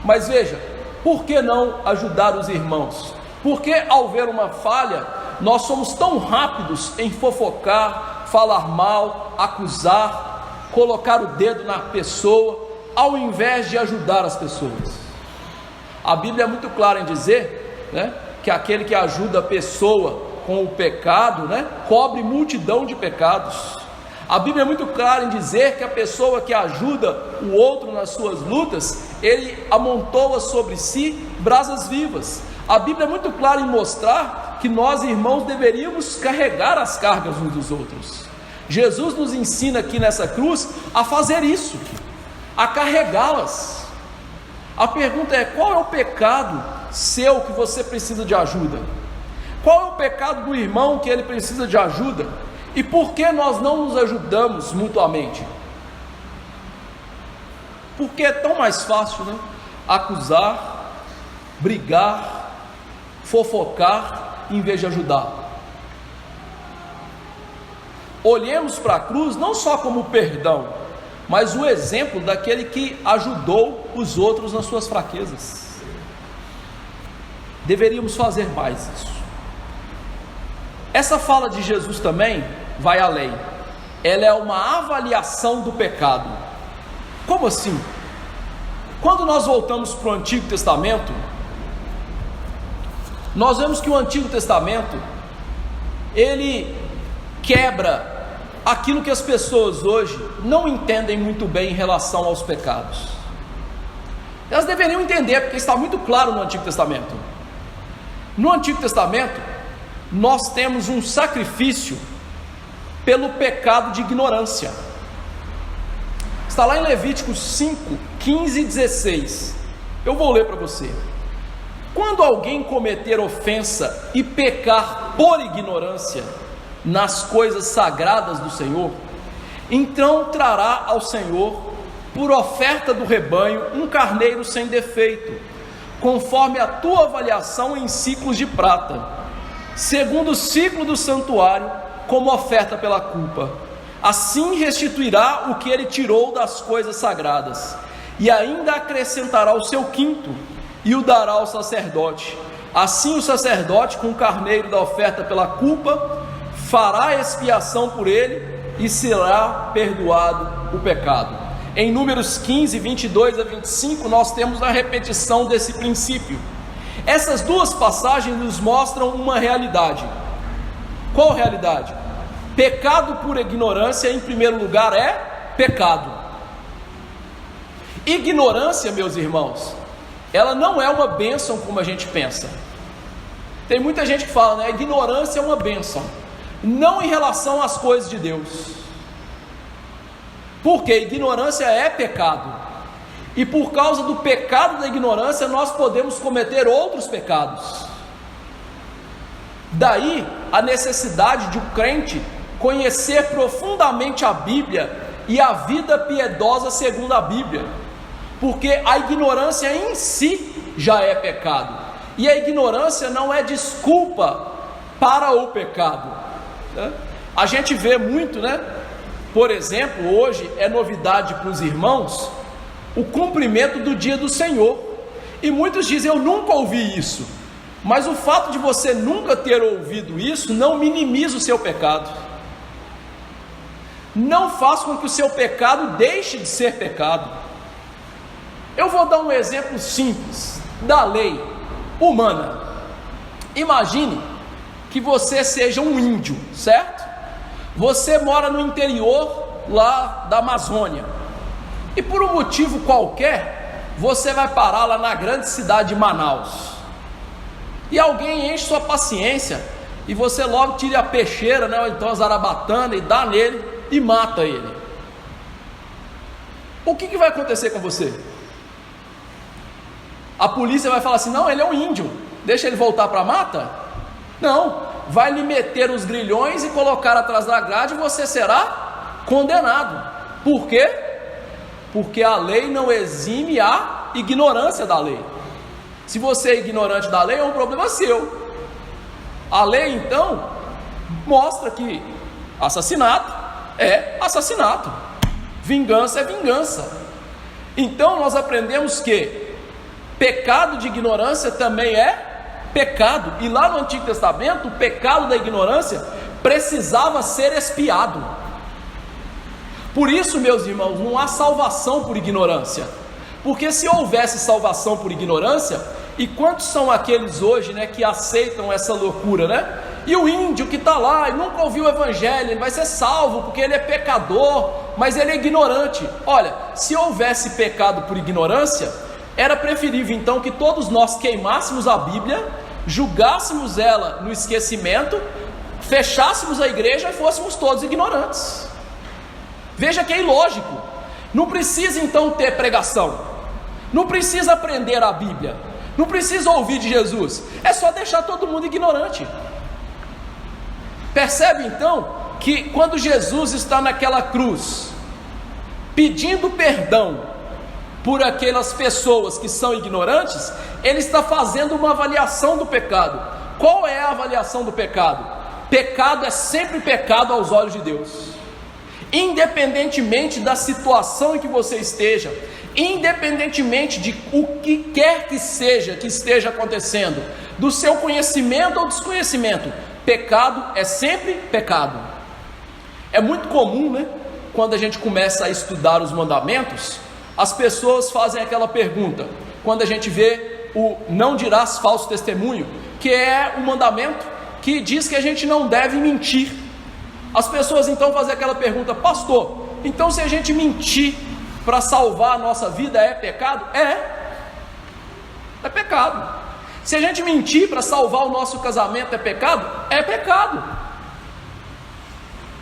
Mas veja, por que não ajudar os irmãos? Porque ao ver uma falha, nós somos tão rápidos em fofocar, falar mal, acusar, colocar o dedo na pessoa, ao invés de ajudar as pessoas. A Bíblia é muito clara em dizer, que aquele que ajuda a pessoa com o pecado, cobre multidão de pecados. A Bíblia é muito clara em dizer que a pessoa que ajuda o outro nas suas lutas, ele amontoa sobre si brasas vivas. A Bíblia é muito clara em mostrar que nós, irmãos, deveríamos carregar as cargas uns dos outros. Jesus nos ensina aqui nessa cruz a fazer isso, a carregá-las. A pergunta é: qual é o pecado seu que você precisa de ajuda? Qual é o pecado do irmão que ele precisa de ajuda? E por que nós não nos ajudamos mutuamente? Porque é tão mais fácil, acusar, brigar, fofocar, em vez de ajudar. Olhemos para a cruz não só como perdão, mas o exemplo daquele que ajudou os outros nas suas fraquezas. deveríamos fazer mais isso. Essa fala de Jesus também vai além. Ela é uma avaliação do pecado. Como assim? Quando nós voltamos para o Antigo Testamento, nós vemos que o Antigo Testamento, ele quebra aquilo que as pessoas hoje não entendem muito bem em relação aos pecados. Elas deveriam entender, porque está muito claro no Antigo Testamento. No Antigo Testamento, nós temos um sacrifício pelo pecado de ignorância. Está lá em Levíticos 5, 15 e 16. Eu vou ler para você. Quando alguém cometer ofensa e pecar por ignorância nas coisas sagradas do Senhor, então trará ao Senhor, por oferta do rebanho, um carneiro sem defeito, conforme a tua avaliação em ciclos de prata, segundo o ciclo do santuário, como oferta pela culpa. Assim restituirá o que ele tirou das coisas sagradas, e ainda acrescentará o seu quinto, e o dará ao sacerdote. Assim o sacerdote, com o carneiro da oferta pela culpa, fará expiação por ele, e será perdoado o pecado. Em Números 15, 22 a 25, nós temos a repetição desse princípio. Essas duas passagens nos mostram uma realidade. Qual realidade? Pecado por ignorância, em primeiro lugar, é pecado. Ignorância, meus irmãos, ela não é uma bênção como a gente pensa. Tem muita gente que fala, né? Ignorância é uma bênção. Não em relação às coisas de Deus. Porque ignorância é pecado. E por causa do pecado da ignorância, nós podemos cometer outros pecados. Daí a necessidade de um crente conhecer profundamente a Bíblia e a vida piedosa segundo a Bíblia, porque a ignorância em si já é pecado, e a ignorância não é desculpa para o pecado, né? A gente vê muito, né? Por exemplo, hoje é novidade para os irmãos o cumprimento do dia do Senhor, e muitos dizem, eu nunca ouvi isso. Mas o fato de você nunca ter ouvido isso não minimiza o seu pecado, não faz com que o seu pecado deixe de ser pecado. Eu vou dar um exemplo simples da lei humana. Imagine que você seja um índio, certo? Você mora no interior lá da Amazônia, e por um motivo qualquer, você vai parar lá na grande cidade de Manaus. E alguém enche sua paciência, e você logo tira a peixeira, né, ou então a zarabatana, e dá nele, e mata ele. O que vai acontecer com você? A polícia vai falar assim, não, ele é um índio, deixa ele voltar para a mata? Não, vai lhe meter os grilhões e colocar atrás da grade, e você será condenado. Por quê? Porque a lei não exime a ignorância da lei. Se você é ignorante da lei, é um problema seu. A lei então mostra que assassinato é assassinato, vingança é vingança. Então nós aprendemos que pecado de ignorância também é pecado, e lá no Antigo Testamento o pecado da ignorância precisava ser expiado. Por isso, meus irmãos, não há salvação por ignorância, porque se houvesse salvação por ignorância, e quantos são aqueles hoje, né, que aceitam essa loucura, né? E o índio que está lá e nunca ouviu o evangelho, ele vai ser salvo porque ele é pecador, mas ele é ignorante. Olha, se houvesse pecado por ignorância, era preferível então que todos nós queimássemos a Bíblia, julgássemos ela no esquecimento, fechássemos a igreja e fôssemos todos ignorantes. Veja que é ilógico. Não precisa então ter pregação, não precisa aprender a Bíblia, não precisa ouvir de Jesus, é só deixar todo mundo ignorante. Percebe então que quando Jesus está naquela cruz pedindo perdão por aquelas pessoas que são ignorantes, ele está fazendo uma avaliação do pecado. Qual é a avaliação do pecado? Pecado é sempre pecado aos olhos de Deus, independentemente da situação em que você esteja, independentemente de o que quer que seja que esteja acontecendo. do seu conhecimento ou desconhecimento. Pecado é sempre pecado. É muito comum, né? Quando a gente começa a estudar os mandamentos, as pessoas fazem aquela pergunta, quando a gente vê o não dirás falso testemunho, que é o mandamento que diz que a gente não deve mentir. As pessoas então fazem aquela pergunta: pastor, então se a gente mentir para salvar a nossa vida é pecado? É pecado. Se a gente mentir para salvar o nosso casamento é pecado? É pecado.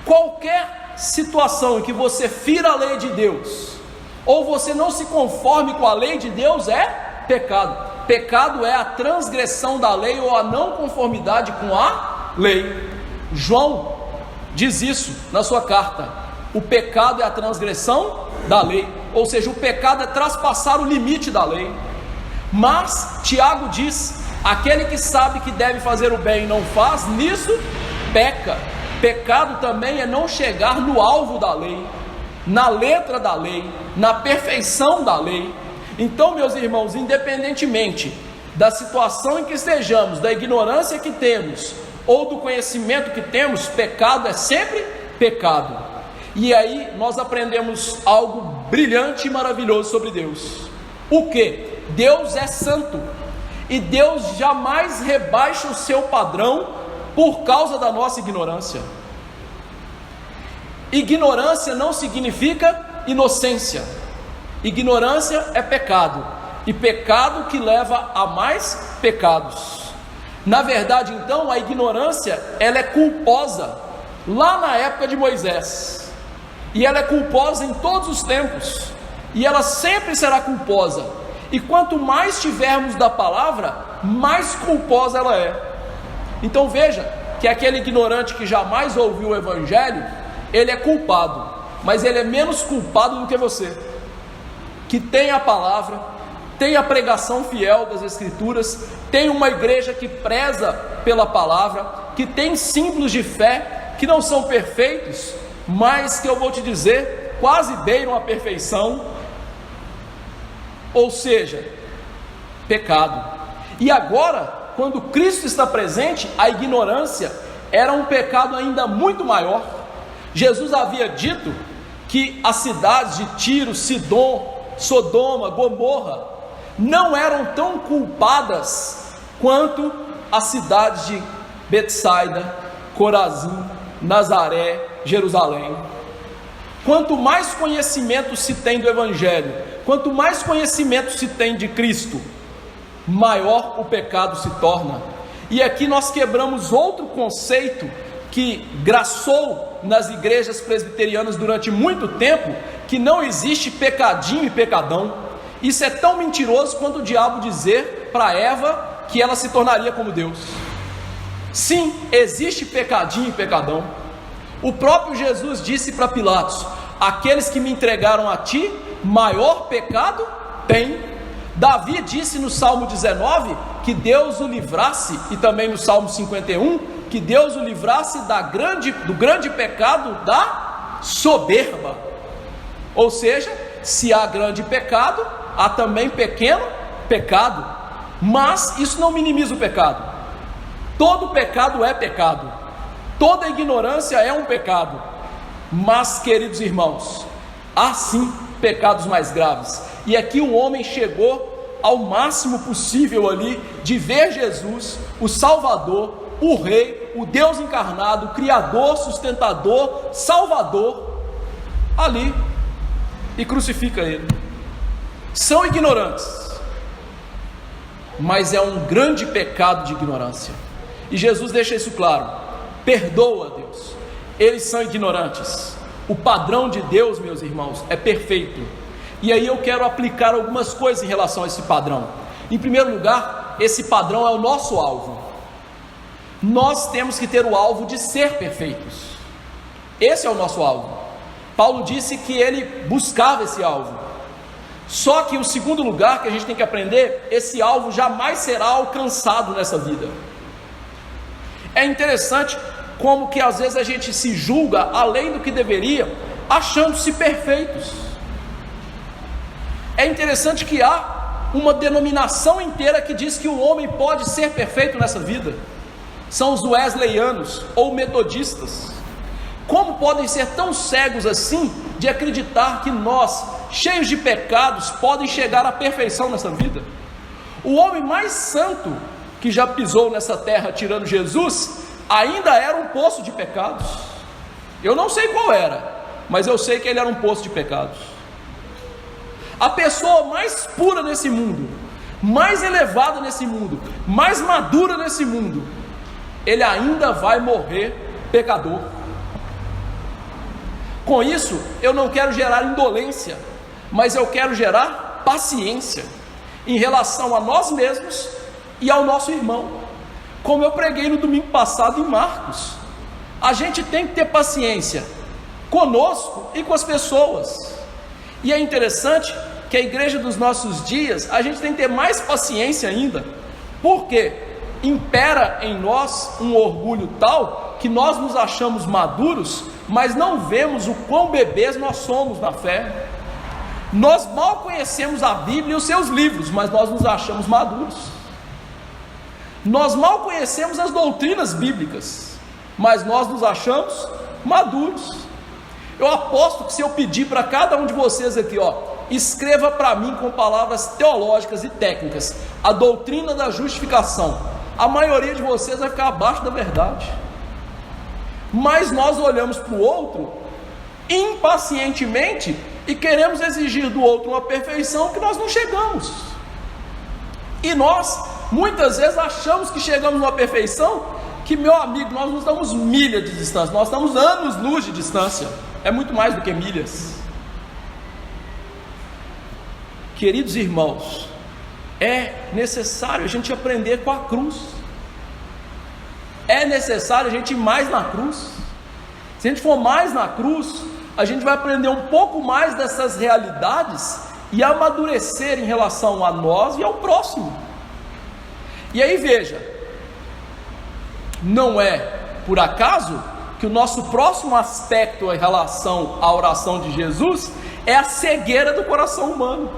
Qualquer situação em que você fira a lei de Deus, ou você não se conforme com a lei de Deus, é pecado. Pecado é a transgressão da lei ou a não conformidade com a lei. João diz isso na sua carta: o pecado é a transgressão da lei, ou seja, o pecado é traspassar o limite da lei. Mas Tiago diz: aquele que sabe que deve fazer o bem e não faz, nisso peca. Pecado também é não chegar no alvo da lei, na letra da lei, na perfeição da lei. Então, meus irmãos, independentemente da situação em que estejamos, da ignorância que temos ou do conhecimento que temos, pecado é sempre pecado. E aí nós aprendemos algo brilhante e maravilhoso sobre Deus. O que? Deus é santo, e Deus jamais rebaixa o seu padrão por causa da nossa ignorância. Ignorância não significa inocência. Ignorância é pecado, e pecado que leva a mais pecados. Na verdade, então, a ignorância, ela é culposa lá na época de Moisés, e ela é culposa em todos os tempos, e ela sempre será culposa. E quanto mais tivermos da palavra, mais culposa ela é. Então veja que aquele ignorante que jamais ouviu o evangelho, ele é culpado, mas ele é menos culpado do que você, que tem a palavra, tem a pregação fiel das escrituras, tem uma igreja que preza pela palavra, que tem símbolos de fé, que não são perfeitos, mas que eu vou te dizer, quase beiram a perfeição. Ou seja, pecado. E agora, quando Cristo está presente, a ignorância era um pecado ainda muito maior. Jesus havia dito que as cidades de Tiro, Sidom, Sodoma, Gomorra não eram tão culpadas quanto as cidades de Betsaida, Corazim, Nazaré, Jerusalém. Quanto mais conhecimento se tem do Evangelho, quanto mais conhecimento se tem de Cristo, maior o pecado se torna. E aqui nós quebramos outro conceito que graçou nas igrejas presbiterianas durante muito tempo, que não existe pecadinho e pecadão. Isso é tão mentiroso quanto o diabo dizer para Eva que ela se tornaria como Deus. Sim, existe pecadinho e pecadão. O próprio Jesus disse para Pilatos: aqueles que me entregaram a ti, maior pecado tem. Davi disse no Salmo 19 que Deus o livrasse, e também no Salmo 51, que Deus o livrasse do grande pecado da soberba. Ou seja, se há grande pecado, há também pequeno pecado, mas isso não minimiza o pecado. Todo pecado é pecado, toda ignorância é um pecado, mas, queridos irmãos, há sim pecados mais graves. E aqui o homem chegou ao máximo possível ali de ver Jesus, o Salvador, o Rei, o Deus encarnado, Criador, sustentador, Salvador, ali, e crucifica ele. São ignorantes, mas é um grande pecado de ignorância, e Jesus deixa isso claro: perdoa, Deus, eles são ignorantes. O padrão de Deus, meus irmãos, é perfeito. E aí eu quero aplicar algumas coisas em relação a esse padrão. Em primeiro lugar, esse padrão é o nosso alvo. Nós temos que ter o alvo de ser perfeitos. Esse é o nosso alvo. Paulo disse que ele buscava esse alvo. Só que o segundo lugar que a gente tem que aprender, esse alvo jamais será alcançado nessa vida. É interessante como que às vezes a gente se julga além do que deveria, achando-se perfeitos. É interessante que há uma denominação inteira que diz que o homem pode ser perfeito nessa vida. São os wesleyanos ou metodistas. Como podem ser tão cegos assim de acreditar que nós, cheios de pecados, podem chegar à perfeição nessa vida? O homem mais santo que já pisou nessa terra, tirando Jesus, ainda era um poço de pecados. Eu não sei qual era, mas eu sei que ele era um poço de pecados. A pessoa mais pura nesse mundo, mais elevada nesse mundo, mais madura nesse mundo, ele ainda vai morrer pecador. Com isso, eu não quero gerar indolência, mas eu quero gerar paciência em relação a nós mesmos e ao nosso irmão. Como eu preguei no domingo passado em Marcos, a gente tem que ter paciência conosco e com as pessoas. E é interessante que a igreja dos nossos dias, a gente tem que ter mais paciência ainda, porque impera em nós um orgulho tal que nós nos achamos maduros, mas não vemos o quão bebês nós somos na fé. Nós mal conhecemos a Bíblia e os seus livros, mas nós nos achamos maduros. Nós mal conhecemos as doutrinas bíblicas, mas nós nos achamos maduros. Eu aposto que se eu pedir para cada um de vocês aqui, escreva para mim com palavras teológicas e técnicas a doutrina da justificação, a maioria de vocês vai ficar abaixo da verdade. Mas nós olhamos para o outro impacientemente e queremos exigir do outro uma perfeição que nós não chegamos. E nós muitas vezes achamos que chegamos a uma perfeição que, meu amigo, nós não estamos milha de distância, nós estamos anos-luz de distância. É muito mais do que milhas. Queridos irmãos, é necessário a gente aprender com a cruz. É necessário a gente ir mais na cruz. Se a gente for mais na cruz, a gente vai aprender um pouco mais dessas realidades e amadurecer em relação a nós e ao próximo. E aí veja, não é por acaso que o nosso próximo aspecto em relação à oração de Jesus é a cegueira do coração humano.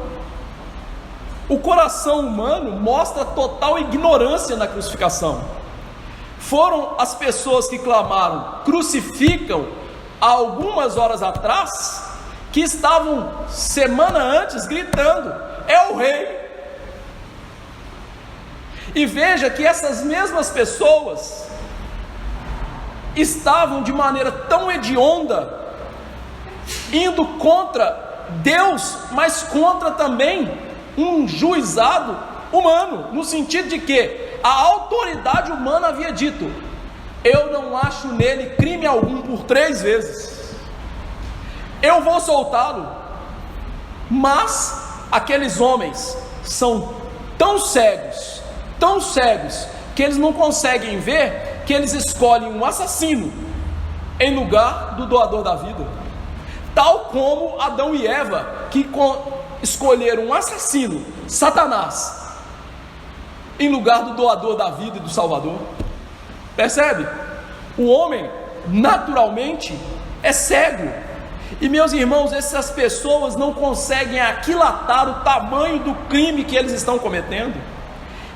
O coração humano mostra total ignorância na crucificação. Foram as pessoas que clamaram, crucificam, há algumas horas atrás, que estavam semana antes gritando, é o rei. E veja que essas mesmas pessoas estavam de maneira tão hedionda, indo contra Deus, mas contra também um juizado humano, no sentido de que a autoridade humana havia dito, eu não acho nele crime algum por 3 vezes, eu vou soltá-lo. Mas aqueles homens são tão cegos, que eles não conseguem ver que eles escolhem um assassino em lugar do doador da vida, tal como Adão e Eva, que escolheram um assassino, Satanás, em lugar do doador da vida e do Salvador. Percebe? O homem naturalmente é cego. E meus irmãos, essas pessoas não conseguem aquilatar o tamanho do crime que eles estão cometendo.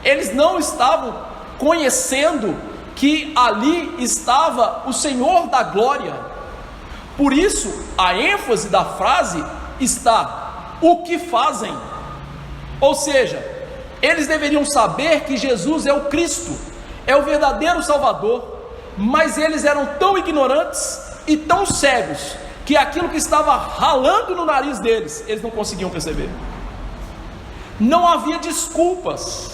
Eles não estavam conhecendo que ali estava o Senhor da glória. Por isso a ênfase da frase está: o que fazem? Ou seja, eles deveriam saber que Jesus é o Cristo, é o verdadeiro Salvador, mas eles eram tão ignorantes e tão cegos, que aquilo que estava ralando no nariz deles, eles não conseguiam perceber. Não havia desculpas.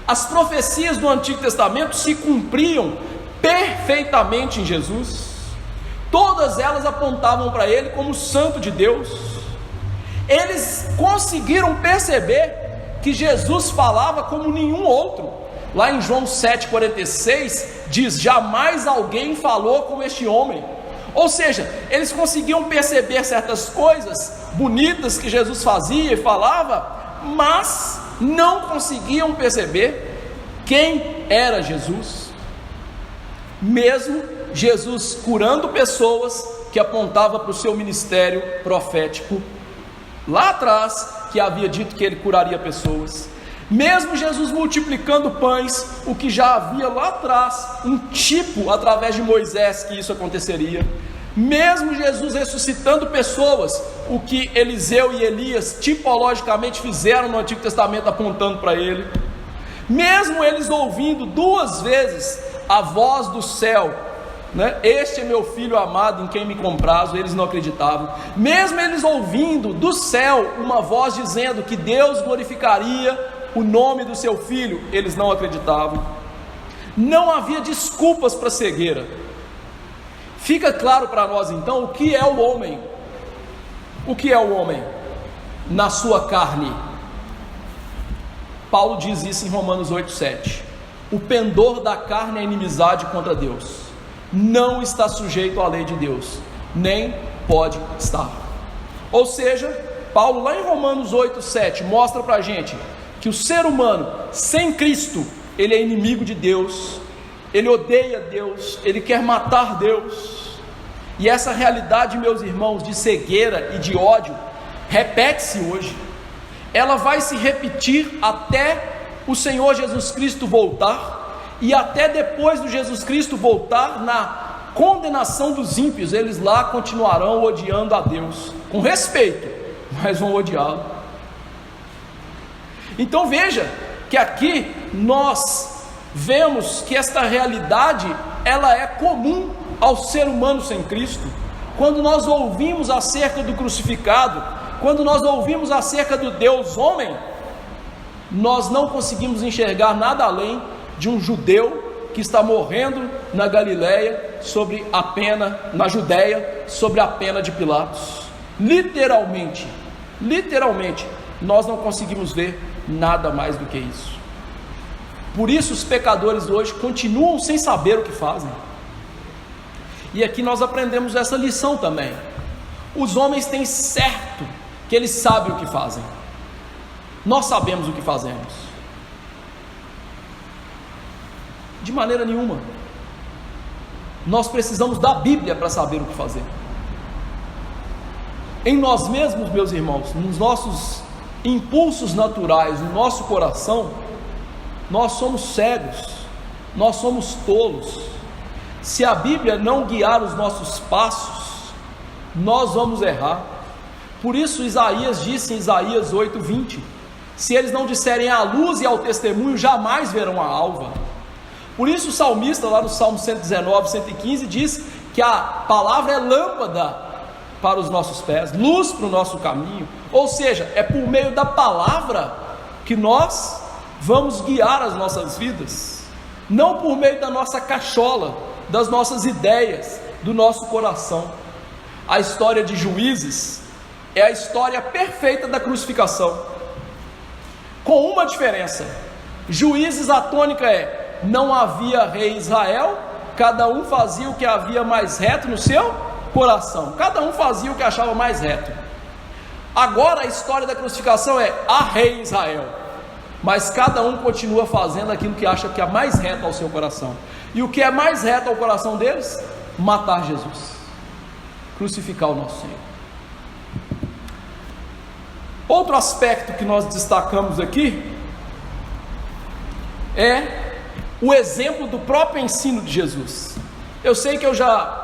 As profecias do Antigo Testamento se cumpriam perfeitamente em Jesus. Todas elas apontavam para Ele como Santo de Deus. Eles conseguiram perceber que Jesus falava como nenhum outro. Lá em João 7,46 diz, jamais alguém falou como este homem. Ou seja, eles conseguiam perceber certas coisas bonitas que Jesus fazia e falava, mas não conseguiam perceber quem era Jesus. Mesmo Jesus curando pessoas, que apontava para o seu ministério profético lá atrás, que havia dito que ele curaria pessoas, mesmo Jesus multiplicando pães, o que já havia lá atrás, um tipo através de Moisés que isso aconteceria, mesmo Jesus ressuscitando pessoas, o que Eliseu e Elias tipologicamente fizeram no Antigo Testamento apontando para ele, mesmo eles ouvindo 2 vezes a voz do céu, né? Este é meu filho amado em quem me comprazo, eles não acreditavam. Mesmo eles ouvindo do céu uma voz dizendo que Deus glorificaria o nome do seu filho, eles não acreditavam. Não havia desculpas para a cegueira. Fica claro para nós então o que é o homem. O que é o homem na sua carne? Paulo diz isso em Romanos 8,7. O pendor da carne é inimizade contra Deus, não está sujeito à lei de Deus, nem pode estar. Ou seja, Paulo lá em Romanos 8,7 mostra para a gente que o ser humano sem Cristo, ele é inimigo de Deus, ele odeia Deus, ele quer matar Deus. E essa realidade, meus irmãos, de cegueira e de ódio, repete-se hoje. Ela vai se repetir até o Senhor Jesus Cristo voltar, e até depois do Jesus Cristo voltar, na condenação dos ímpios, eles lá continuarão odiando a Deus, com respeito, mas vão odiá-lo. Então veja, que aqui nós vemos que esta realidade, ela é comum ao ser humano sem Cristo. Quando nós ouvimos acerca do crucificado, quando nós ouvimos acerca do Deus homem, nós não conseguimos enxergar nada além de um judeu que está morrendo na Galileia, sobre a pena, na Judéia, sobre a pena de Pilatos. Literalmente, nós não conseguimos ver nada mais do que isso. Por isso os pecadores hoje continuam sem saber o que fazem. E aqui nós aprendemos essa lição também. Os homens têm certo que eles sabem o que fazem. Nós sabemos o que fazemos? De maneira nenhuma. Nós precisamos da Bíblia para saber o que fazer. Em nós mesmos, meus irmãos, nos nossos impulsos naturais, no nosso coração, nós somos cegos, nós somos tolos. Se a Bíblia não guiar os nossos passos, nós vamos errar. Por isso Isaías disse em Isaías 8:20: se eles não disserem à luz e ao testemunho, jamais verão a alva. Por isso o salmista lá no Salmo 119, 115 diz que a palavra é lâmpada para os nossos pés, luz para o nosso caminho. Ou seja, é por meio da palavra que nós vamos guiar as nossas vidas, não por meio da nossa cachola, das nossas ideias, do nosso coração. A história de Juízes é a história perfeita da crucificação, com uma diferença. Juízes, a tônica é: não havia rei em Israel, cada um fazia o que havia mais reto no seu coração, cada um fazia o que achava mais reto. Agora a história da crucificação é: há rei em Israel, mas cada um continua fazendo aquilo que acha que é mais reto ao seu coração. E o que é mais reto ao coração deles? Matar Jesus, crucificar o nosso Senhor. Outro aspecto que nós destacamos aqui é o exemplo do próprio ensino de Jesus. Eu sei que eu já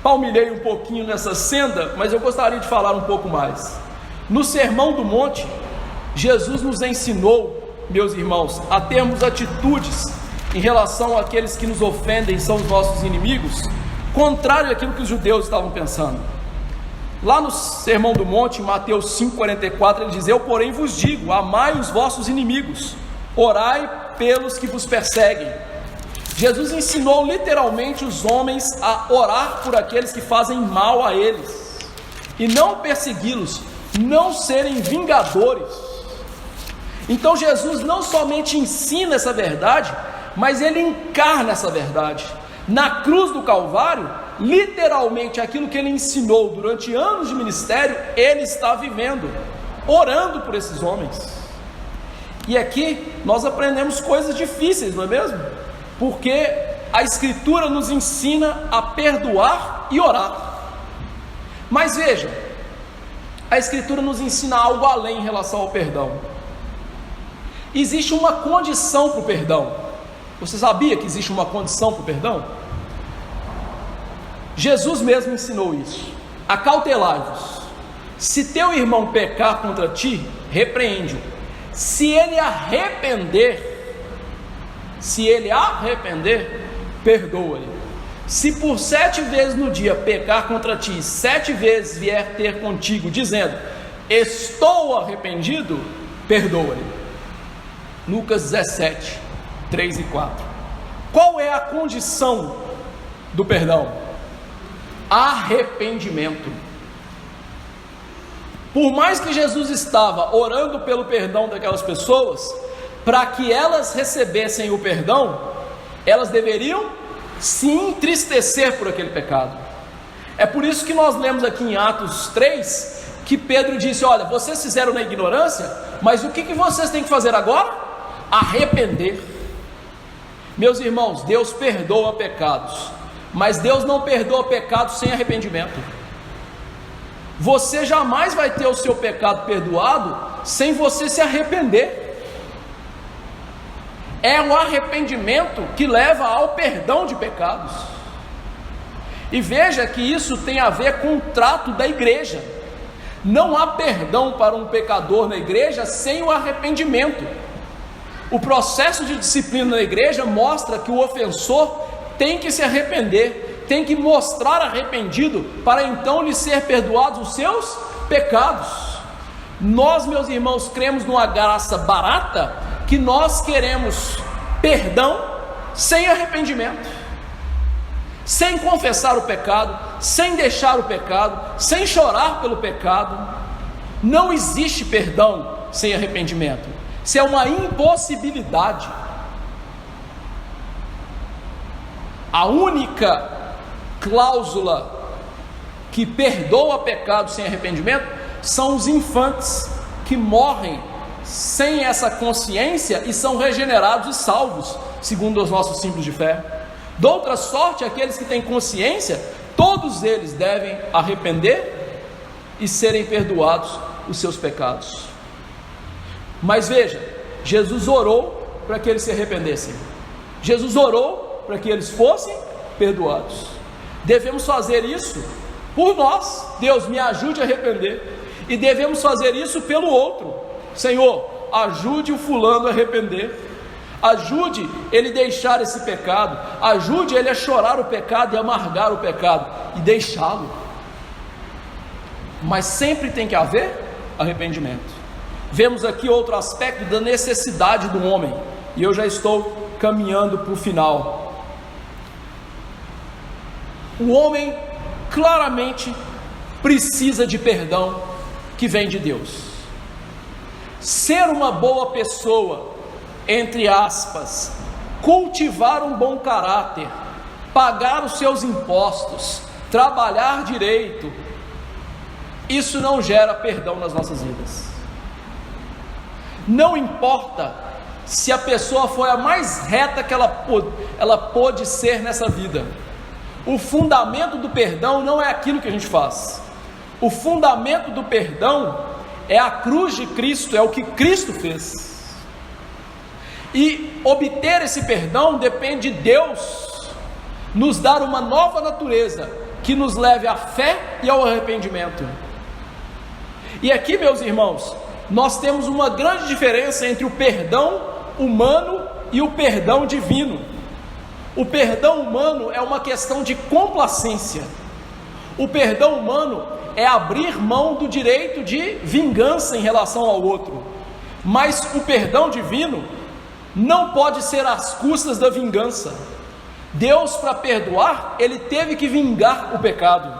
palmilhei um pouquinho nessa senda, mas eu gostaria de falar um pouco mais. No Sermão do Monte, Jesus nos ensinou, meus irmãos, a termos atitudes em relação àqueles que nos ofendem, são os nossos inimigos, contrário àquilo que os judeus estavam pensando. Lá no Sermão do Monte, em Mateus 5,44, ele diz: eu porém vos digo, amai os vossos inimigos, orai pelos que vos perseguem. Jesus ensinou literalmente os homens a orar por aqueles que fazem mal a eles, e não persegui-los, não serem vingadores. Então Jesus não somente ensina essa verdade, mas ele encarna essa verdade. Na cruz do Calvário, literalmente aquilo que ele ensinou durante anos de ministério, ele está vivendo, orando por esses homens. E aqui nós aprendemos coisas difíceis, não é mesmo? Porque a Escritura nos ensina a perdoar e orar. Mas veja, a Escritura nos ensina algo além em relação ao perdão. Existe uma condição para o perdão. Você sabia que existe uma condição para o perdão? Jesus mesmo ensinou isso. Acautelai-vos. Se teu irmão pecar contra ti, repreende-o. Se ele arrepender, perdoa-lhe. Se por 7 vezes no dia pecar contra ti, 7 vezes vier ter contigo, dizendo, estou arrependido, perdoa-lhe. Lucas 17, 3 e 4. Qual é a condição do perdão? Arrependimento. Por mais que Jesus estava orando pelo perdão daquelas pessoas, para que elas recebessem o perdão, elas deveriam se entristecer por aquele pecado. É por isso que nós lemos aqui em Atos 3, que Pedro disse, olha, vocês fizeram na ignorância, mas o que vocês têm que fazer agora? Arrepender. Meus irmãos, Deus perdoa pecados, mas Deus não perdoa pecados sem arrependimento. Você jamais vai ter o seu pecado perdoado sem você se arrepender. É o arrependimento que leva ao perdão de pecados. E veja que isso tem a ver com o trato da igreja. Não há perdão para um pecador na igreja sem o arrependimento. O processo de disciplina na igreja mostra que o ofensor tem que se arrepender, tem que mostrar arrependido para então lhe ser perdoados os seus pecados. Nós, meus irmãos, cremos numa graça barata, que nós queremos perdão sem arrependimento, sem confessar o pecado, sem deixar o pecado, sem chorar pelo pecado. Não existe perdão sem arrependimento. Isso é uma impossibilidade. A única cláusula que perdoa pecado sem arrependimento são os infantes que morrem sem essa consciência e são regenerados e salvos, segundo os nossos símbolos de fé. De outra sorte, aqueles que têm consciência, todos eles devem arrepender e serem perdoados os seus pecados. Mas veja, Jesus orou para que eles se arrependessem. Jesus orou para que eles fossem perdoados. Devemos fazer isso por nós. Deus, me ajude a arrepender. E devemos fazer isso pelo outro. Senhor, ajude o fulano a arrepender. Ajude ele a deixar esse pecado. Ajude ele a chorar o pecado e amargar o pecado e deixá-lo. Mas sempre tem que haver arrependimento. Vemos aqui outro aspecto da necessidade do homem, e eu já estou caminhando para o final. O homem claramente precisa de perdão que vem de Deus. Ser uma boa pessoa, entre aspas, cultivar um bom caráter, pagar os seus impostos, trabalhar direito, isso não gera perdão nas nossas vidas. Não importa se a pessoa foi a mais reta que ela pôde ser nessa vida. O fundamento do perdão não é aquilo que a gente faz. O fundamento do perdão é a cruz de Cristo, é o que Cristo fez. E obter esse perdão depende de Deus nos dar uma nova natureza que nos leve à fé e ao arrependimento. E aqui, meus irmãos, nós temos uma grande diferença entre o perdão humano e o perdão divino. O perdão humano é uma questão de complacência. O perdão humano é abrir mão do direito de vingança em relação ao outro. Mas o perdão divino não pode ser às custas da vingança. Deus, para perdoar, ele teve que vingar o pecado.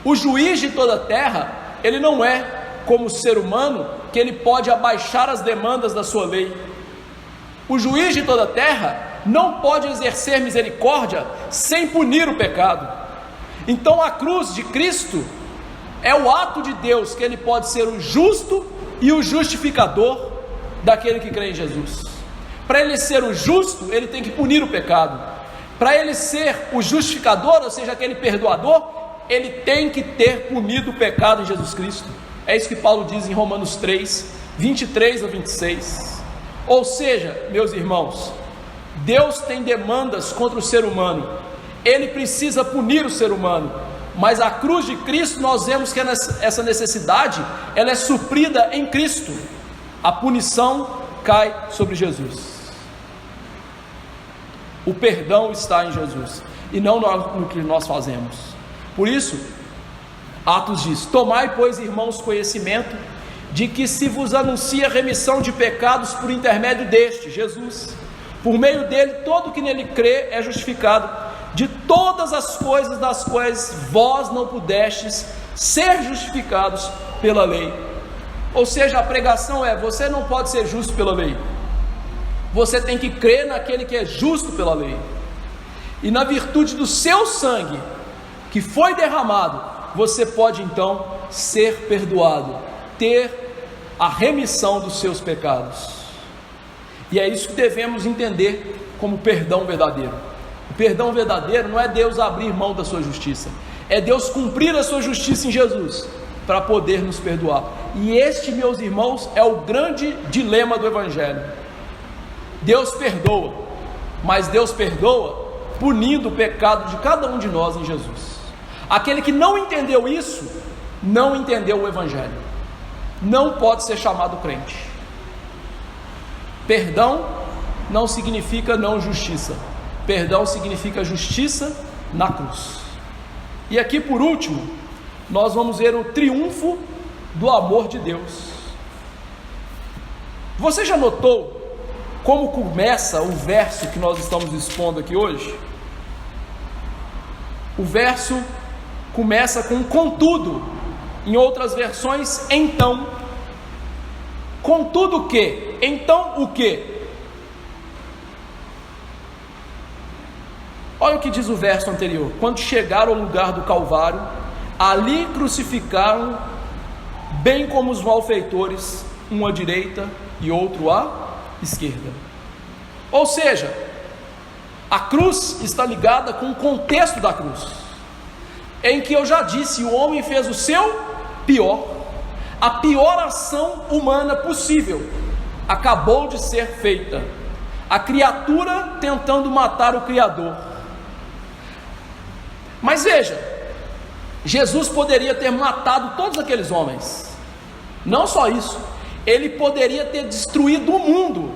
O juiz de toda a terra, ele não é como ser humano, que ele pode abaixar as demandas da sua lei. O juiz de toda a terra não pode exercer misericórdia sem punir o pecado. Então a cruz de Cristo é o ato de Deus, que ele pode ser o justo e o justificador daquele que crê em Jesus. Para ele ser o justo, ele tem que punir o pecado. Para ele ser o justificador, ou seja, aquele perdoador, ele tem que ter punido o pecado em Jesus Cristo. É isso que Paulo diz em Romanos 3, 23 a 26. Ou seja, meus irmãos, Deus tem demandas contra o ser humano, Ele precisa punir o ser humano, mas a cruz de Cristo, nós vemos que essa necessidade, ela é suprida em Cristo. A punição cai sobre Jesus. O perdão está em Jesus, e não no que nós fazemos. Por isso, Atos diz: tomai, pois, irmãos, conhecimento de que se vos anuncia remissão de pecados por intermédio deste, Jesus. Por meio dele, todo que nele crê é justificado de todas as coisas das quais vós não pudestes ser justificados pela lei. Ou seja, a pregação é: você não pode ser justo pela lei, você tem que crer naquele que é justo pela lei, e na virtude do seu sangue que foi derramado, você pode então ser perdoado, ter a remissão dos seus pecados. E é isso que devemos entender como perdão verdadeiro. O perdão verdadeiro não é Deus abrir mão da sua justiça, é Deus cumprir a sua justiça em Jesus, para poder nos perdoar. E este, meus irmãos, é o grande dilema do Evangelho. Deus perdoa, mas Deus perdoa punindo o pecado de cada um de nós em Jesus. Aquele que não entendeu isso, não entendeu o Evangelho, não pode ser chamado crente. Perdão não significa não justiça, perdão significa justiça na cruz. E aqui, por último, nós vamos ver o triunfo do amor de Deus. Você já notou como começa o verso que nós estamos expondo aqui hoje? O verso começa com contudo, em outras versões, então. Contudo o quê? Então o quê? Olha o que diz o verso anterior: quando chegaram ao lugar do Calvário, ali crucificaram, bem como os malfeitores, um à direita e outro à esquerda. Ou seja, a cruz está ligada com o contexto da cruz, em que eu já disse, o homem fez o seu pior, a pior ação humana possível acabou de ser feita, a criatura tentando matar o Criador. Mas veja, Jesus poderia ter matado todos aqueles homens. Não só isso, ele poderia ter destruído o mundo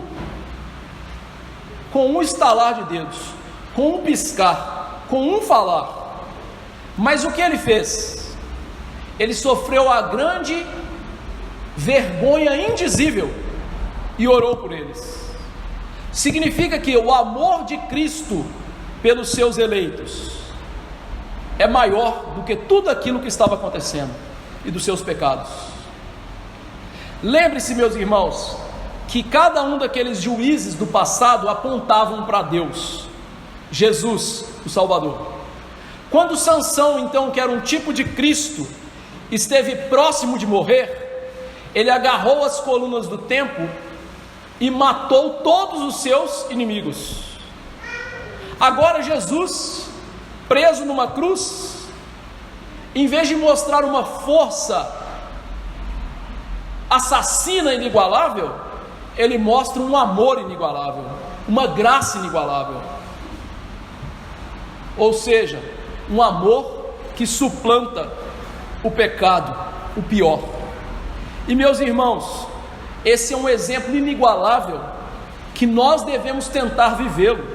com um estalar de dedos, com um piscar, com um falar. Mas o que ele fez? Ele sofreu a grande vergonha indizível e orou por eles. Significa que o amor de Cristo pelos seus eleitos é maior do que tudo aquilo que estava acontecendo e dos seus pecados. Lembre-se, meus irmãos, que cada um daqueles juízes do passado apontavam para Deus, Jesus, o Salvador. Quando Sansão, então, que era um tipo de Cristo, esteve próximo de morrer, ele agarrou as colunas do templo e matou todos os seus inimigos. Agora Jesus, preso numa cruz, em vez de mostrar uma força assassina inigualável, ele mostra um amor inigualável, uma graça inigualável. Ou seja, um amor que suplanta o pecado, o pior. E meus irmãos, esse é um exemplo inigualável que nós devemos tentar vivê-lo,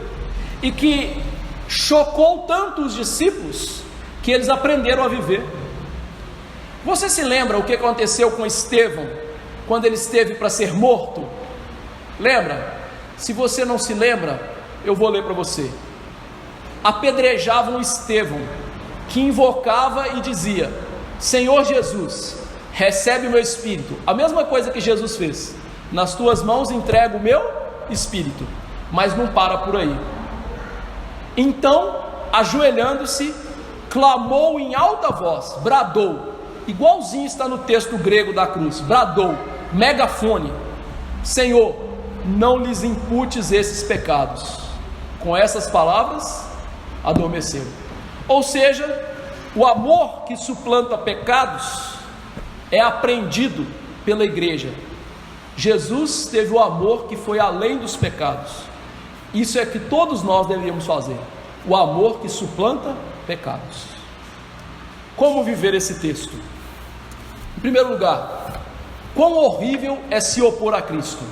e que chocou tanto os discípulos que eles aprenderam a viver. Você se lembra o que aconteceu com Estevão quando ele esteve para ser morto? Lembra? Se você não se lembra, eu vou ler para você. Apedrejavam Estevão, que invocava e dizia: Senhor Jesus, recebe o meu espírito. A mesma coisa que Jesus fez: nas tuas mãos entrego o meu espírito. Mas não para por aí. Então, ajoelhando-se, clamou em alta voz, bradou, igualzinho está no texto grego da cruz, bradou, megafone: Senhor, não lhes imputes esses pecados. Com essas palavras, adormeceu. Ou seja, o amor que suplanta pecados é aprendido pela igreja. Jesus teve o amor que foi além dos pecados. Isso é que todos nós deveríamos fazer, o amor que suplanta pecados. Como viver esse texto? Em primeiro lugar, quão horrível é se opor a Cristo.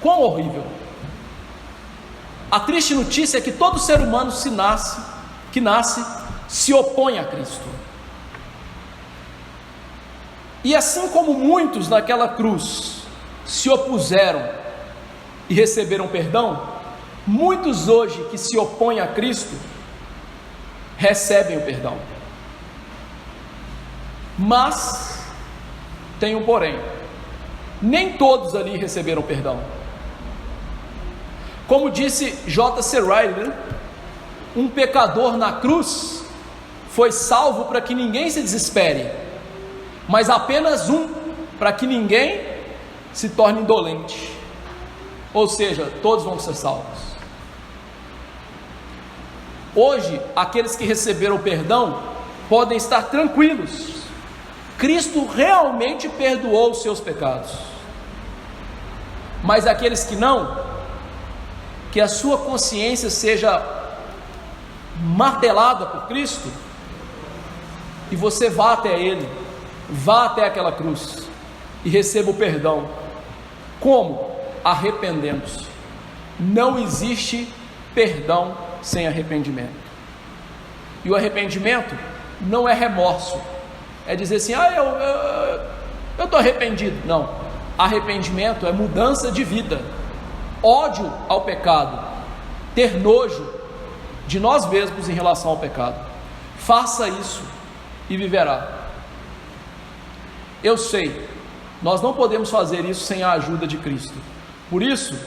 Quão horrível. A triste notícia é que todo ser humano que nasce se opõe a Cristo. E assim como muitos naquela cruz se opuseram e receberam perdão, muitos hoje que se opõem a Cristo recebem o perdão. Mas tem um porém: nem todos ali receberam perdão. Como disse J.C. Ryle, um pecador na cruz foi salvo para que ninguém se desespere, mas apenas um para que ninguém se torne indolente. Ou seja, todos vão ser salvos. Hoje, aqueles que receberam o perdão podem estar tranquilos. Cristo realmente perdoou os seus pecados. Mas aqueles que não, que a sua consciência seja martelada por Cristo, e você vá até Ele, vá até aquela cruz e receba o perdão. Como? Arrependendo-se. Não existe perdão sem arrependimento. E o arrependimento não é remorso, é dizer assim: eu estou arrependido. Não, arrependimento é mudança de vida, ódio ao pecado, ter nojo de nós mesmos em relação ao pecado. Faça isso e viverá. Eu sei, nós não podemos fazer isso sem a ajuda de Cristo. Por isso,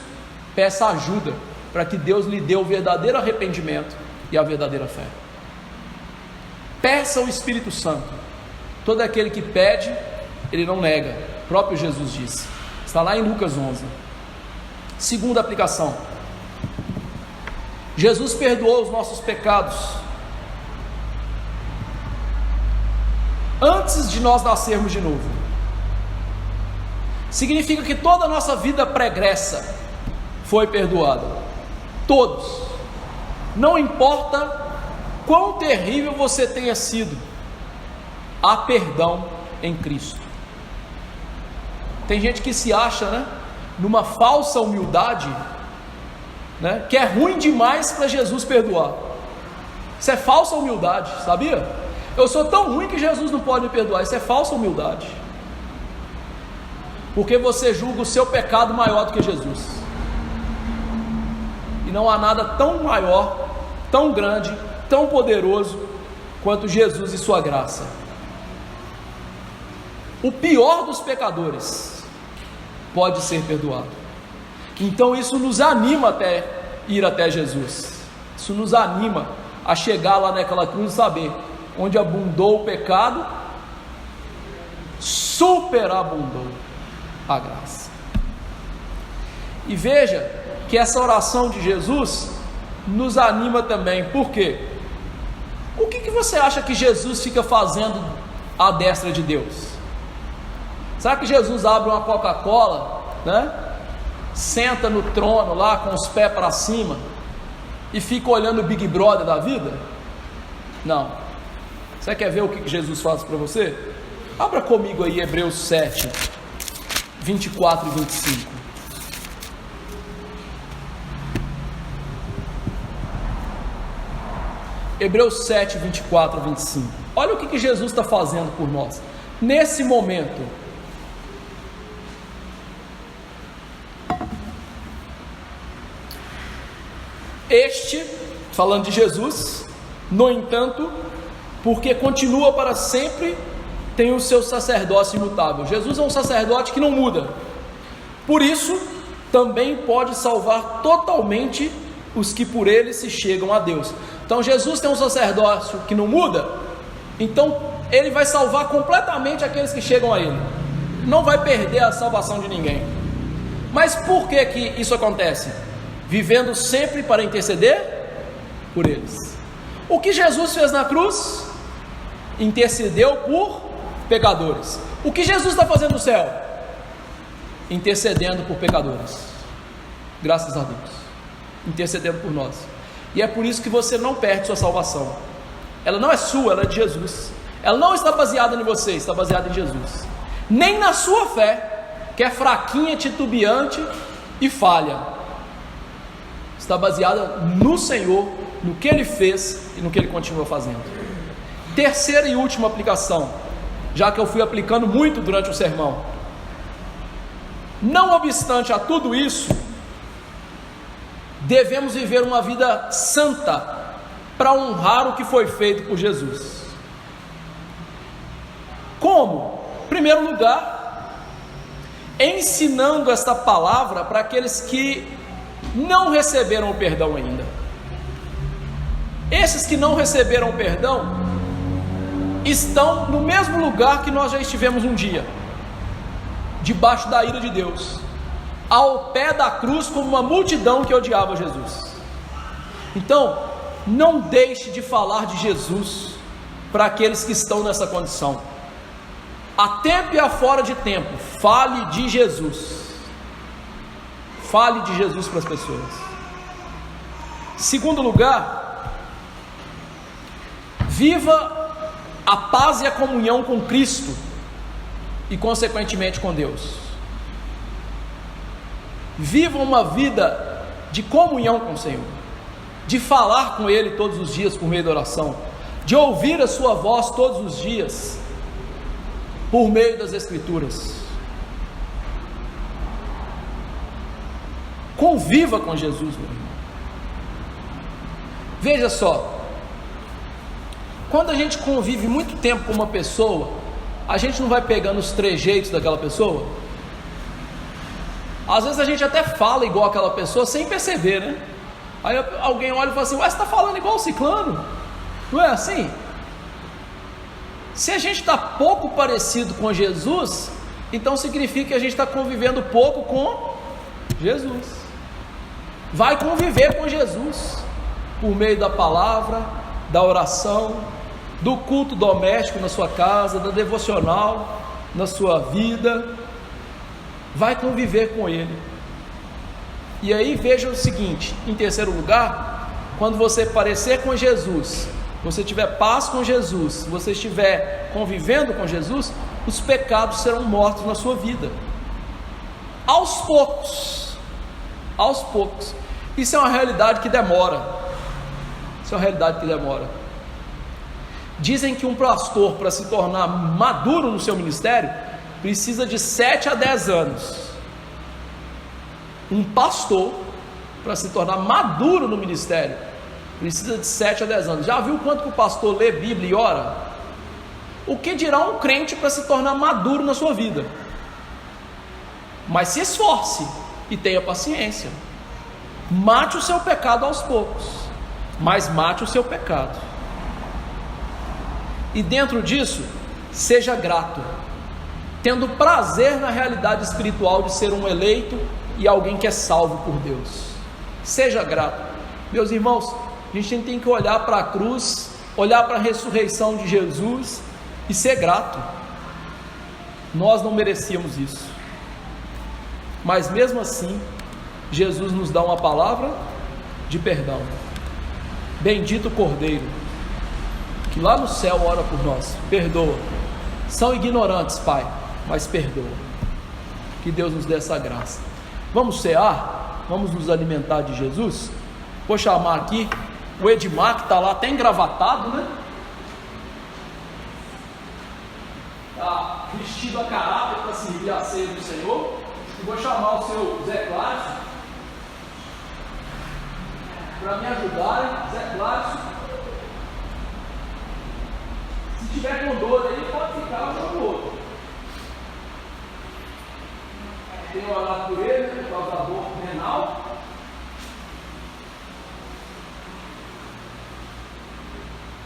peça ajuda para que Deus lhe dê o verdadeiro arrependimento e a verdadeira fé. Peça ao Espírito Santo. Todo aquele que pede, ele não nega. O próprio Jesus disse. Está lá em Lucas 11. Segunda aplicação: Jesus perdoou os nossos pecados antes de nós nascermos de novo. Significa que toda a nossa vida pregressa foi perdoada. Todos. Não importa quão terrível você tenha sido, há perdão em Cristo. Tem gente que se acha, numa falsa humildade, que é ruim demais para Jesus perdoar. Isso é falsa humildade, sabia? Eu sou tão ruim que Jesus não pode me perdoar. Isso é falsa humildade, porque você julga o seu pecado maior do que Jesus, e não há nada tão maior, tão grande, tão poderoso quanto Jesus e sua graça. O pior dos pecadores pode ser perdoado. Então isso nos anima até ir até Jesus. Isso nos anima a chegar lá naquela cruz e saber: onde abundou o pecado, superabundou a graça. E veja que essa oração de Jesus nos anima também. Por quê? O que você acha que Jesus fica fazendo à destra de Deus? Será que Jesus abre uma Coca-Cola, senta no trono lá com os pés para cima e fica olhando o Big Brother da vida? Não. Você quer ver o que Jesus faz para você? Abra comigo aí Hebreus 7, 24 e 25. Hebreus 7, 24 e 25. Olha o que Jesus está fazendo por nós nesse momento. Este, falando de Jesus, no entanto, porque continua para sempre, tem o seu sacerdócio imutável. Jesus é um sacerdote que não muda. Por isso, também pode salvar totalmente os que por ele se chegam a Deus. Então Jesus tem um sacerdócio que não muda, então ele vai salvar completamente aqueles que chegam a ele. Não vai perder a salvação de ninguém. Mas por que isso acontece? Vivendo sempre para interceder por eles. O que Jesus fez na cruz? Intercedeu por pecadores. O que Jesus está fazendo no céu? Intercedendo por pecadores. Graças a Deus. Intercedendo por nós. E é por isso que você não perde sua salvação. Ela não é sua, ela é de Jesus. Ela não está baseada em você, está baseada em Jesus. Nem na sua fé, que é fraquinha, titubeante e falha. Está baseada no Senhor, no que Ele fez e no que Ele continua fazendo. Terceira e última aplicação, já que eu fui aplicando muito durante o sermão. Não obstante a tudo isso, devemos viver uma vida santa para honrar o que foi feito por Jesus. Como? Em primeiro lugar, ensinando esta palavra para aqueles que não receberam o perdão ainda. Esses que não receberam o perdão estão no mesmo lugar que nós já estivemos um dia, debaixo da ira de Deus, ao pé da cruz, como uma multidão que odiava Jesus. Então, não deixe de falar de Jesus para aqueles que estão nessa condição. A tempo e a fora de tempo, fale de Jesus. Fale de Jesus para as pessoas. Segundo lugar, viva a paz e a comunhão com Cristo e consequentemente com Deus. Viva uma vida de comunhão com o Senhor, de falar com Ele todos os dias por meio da oração, de ouvir a sua voz todos os dias por meio das Escrituras. Conviva com Jesus, meu irmão. Veja só, quando a gente convive muito tempo com uma pessoa, a gente não vai pegando os trejeitos daquela pessoa. Às vezes a gente até fala igual aquela pessoa sem perceber, né? Aí alguém olha e fala assim: ué, você está falando igual o ciclano? Não é assim? Se a gente está pouco parecido com Jesus, então significa que a gente está convivendo pouco com Jesus. Vai conviver com Jesus por meio da palavra, da oração, do culto doméstico na sua casa, da devocional na sua vida. Vai conviver com Ele. E aí veja o seguinte: em terceiro lugar, quando você parecer com Jesus, você tiver paz com Jesus, você estiver convivendo com Jesus, os pecados serão mortos na sua vida, aos poucos, aos poucos. Isso é uma realidade que demora. Isso é uma realidade que demora. Dizem que um pastor, para se tornar maduro no seu ministério, precisa de 7 a 10 anos. Um pastor, para se tornar maduro no ministério, precisa de 7 a 10 anos. Já viu quanto que o pastor lê Bíblia e ora? O que dirá um crente para se tornar maduro na sua vida? Mas se esforce e tenha paciência. Mate o seu pecado aos poucos, mas mate o seu pecado. E dentro disso, seja grato, tendo prazer na realidade espiritual de ser um eleito e alguém que é salvo por Deus. Seja grato. Meus irmãos, a gente tem que olhar para a cruz, olhar para a ressurreição de Jesus e ser grato. Nós não merecíamos isso, mas mesmo assim, Jesus nos dá uma palavra de perdão. Bendito o Cordeiro, que lá no céu ora por nós. Perdoa. São ignorantes, Pai, mas perdoa. Que Deus nos dê essa graça. Vamos cear? Vamos nos alimentar de Jesus? Vou chamar aqui o Edmar, que está lá até engravatado, né? Está vestido a caráter para servir a ceia do Senhor. E vou chamar o seu Zé Cláudio para me ajudarem. Zé Cláudio, se tiver com dor aí, pode ficar um com o outro. Tenho orado por ele, por causa da dor renal.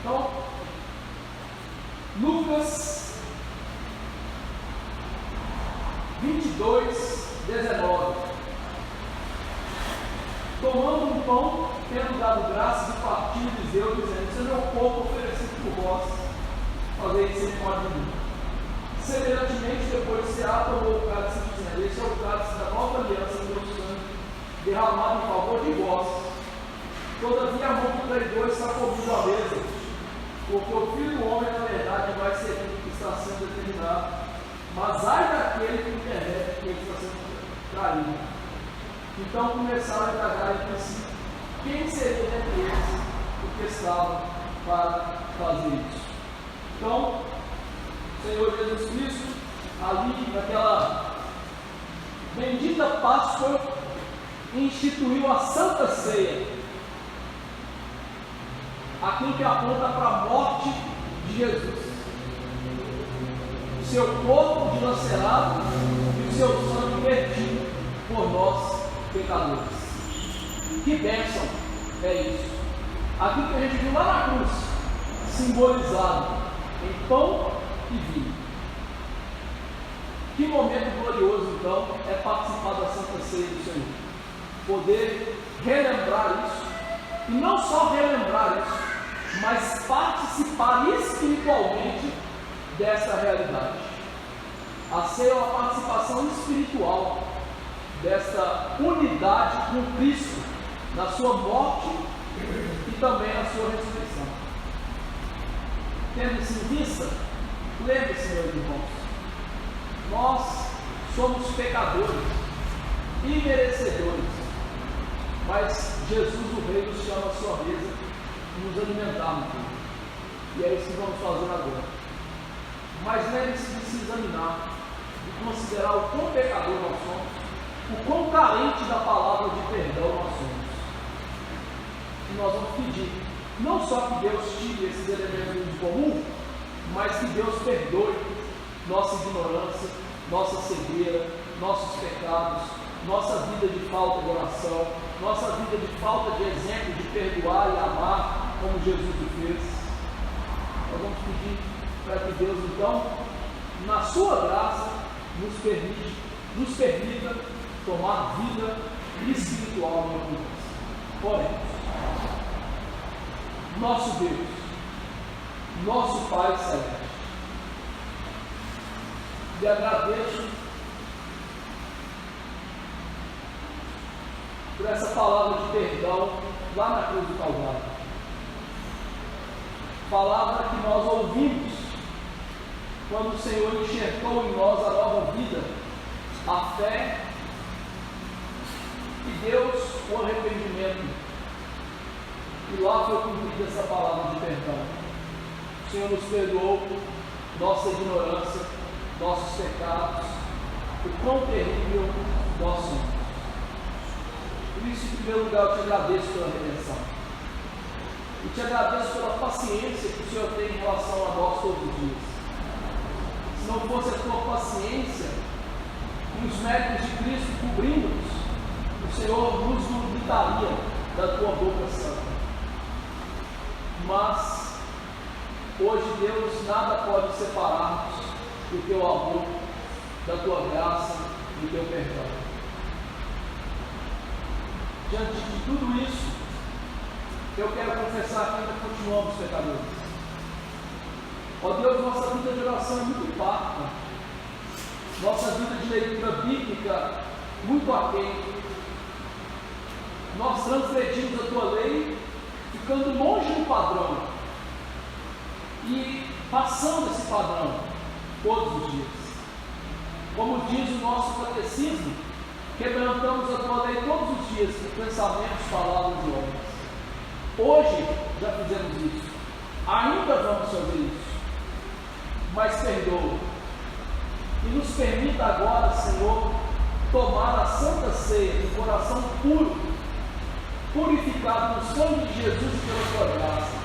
Então, Lucas 22:19. Tomando um pão, tendo dado graças e partindo, diz Deus, dizendo: esse é meu corpo oferecido por vós, fazer isso em memória de mim. Semelhantemente, depois de Cear, tomou o cálice, dizendo: esse é o cálice da nova aliança do meu sangue, derramado em favor de vós. Todavia, a mão do traidor está comigo à mesa, porque o Filho do Homem, na verdade, vai servir o que está sendo determinado, mas ai daquele que interrompe que ele está sendo traído. Então começaram a indagar entre si quem seria dentre eles o que estava para fazer isso. Então, o Senhor Jesus Cristo, ali naquela bendita Páscoa, instituiu a Santa Ceia, aquilo que aponta para a morte de Jesus, o seu corpo dilacerado e o seu sangue vertido por nós pecadores. Que bênção é isso! Aquilo que a gente viu lá na cruz, simbolizado em pão e vinho. Que momento glorioso, então, é participar da Santa Ceia do Senhor. Poder relembrar isso, e não só relembrar isso, mas participar espiritualmente dessa realidade. A ceia é uma participação espiritual dessa unidade com Cristo, na sua morte e também na sua ressurreição. Tendo isso em vista, lembre-se, meus irmãos, nós somos pecadores, imerecedores, mas Jesus, o Rei, nos chama à sua mesa e nos alimentarmos dele. E é isso que vamos fazer agora. Mas lembre-se de se examinar, de considerar o quão pecador nós somos, o quão carente da palavra de perdão nós somos. E nós vamos pedir, não só que Deus tire esses elementos de comum, mas que Deus perdoe nossa ignorância, nossa cegueira, nossos pecados, nossa vida de falta de oração, nossa vida de falta de exemplo de perdoar e amar como Jesus o fez. Nós vamos pedir para que Deus, então, na sua graça, nos permita tomar vida espiritual em nós. Porém, nosso Deus, nosso Pai Celeste, lhe agradeço por essa palavra de perdão lá na cruz do Calvário. Palavra que nós ouvimos quando o Senhor enxertou em nós a nova vida, a fé, e Deus o arrependimento. E lá foi cumprida essa palavra de perdão. O Senhor nos perdoou nossa ignorância, nossos pecados, o quão terrível nós somos. Por isso, em primeiro lugar, eu te agradeço pela redenção. E te agradeço pela paciência que o Senhor tem em relação a nós todos os dias. Se não fosse a tua paciência e os méritos de Cristo cobrindo-nos, o Senhor nos vomitaria da tua boca santa. Mas, hoje, Deus, nada pode separar-nos do teu amor, da tua graça, do teu perdão. Diante de tudo isso, eu quero confessar que ainda continuamos pecadores. Ó Deus, nossa vida de oração é muito parca, nossa vida de leitura bíblica muito aquém. Nós transgredimos a tua lei, ficando longe do padrão e passando esse padrão todos os dias. Como diz o nosso catecismo, quebrantamos a tua lei todos os dias por pensamentos, palavras e obras. Hoje já fizemos isso, ainda vamos fazer isso, mas perdoa e nos permita agora, Senhor, tomar a Santa Ceia de coração puro, purificado no sangue de Jesus e pela tua graça,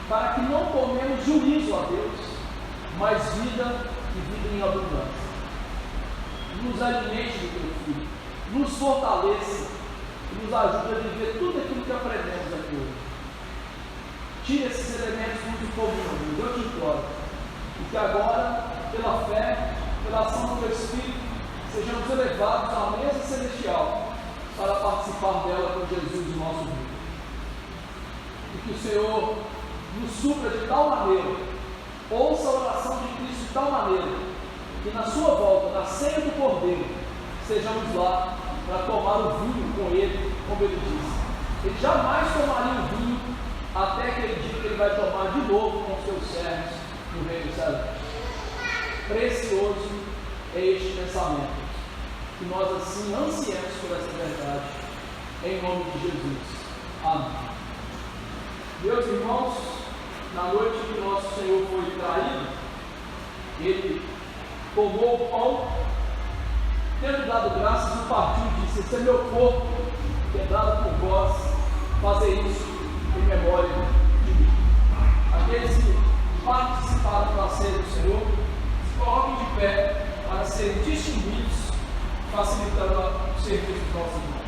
para que não tomemos juízo a Deus, mas vida e vida em abundância. Nos alimente do teu Filho, nos fortaleça e nos ajude a viver tudo aquilo que aprendemos aqui hoje. Tira esses elementos muito comuns, eu te imploro, e que agora, pela fé, pela ação do teu Espírito, sejamos elevados à mesa celestial para participar dela com Jesus, o nosso Deus. E que o Senhor nos supra de tal maneira, ouça a oração de Cristo de tal maneira, que na sua volta, na ceia do Cordeiro, estejamos lá para tomar o vinho com ele, como ele disse. Ele jamais tomaria o vinho até aquele dia que ele vai tomar de novo com seus servos no reino celeste. Precioso é este pensamento, que nós assim ansiemos por essa verdade, em nome de Jesus. Amém. Meus irmãos, na noite que nosso Senhor foi traído, ele tomou o pão, tendo dado graças, o partiu e disse: esse é meu corpo, quebrado por vós, fazer isso em memória de mim. Aqueles que participaram da ceia do Senhor, se coloquem de pé para serem distinguidos, facilitando o serviço dos nossos irmãos.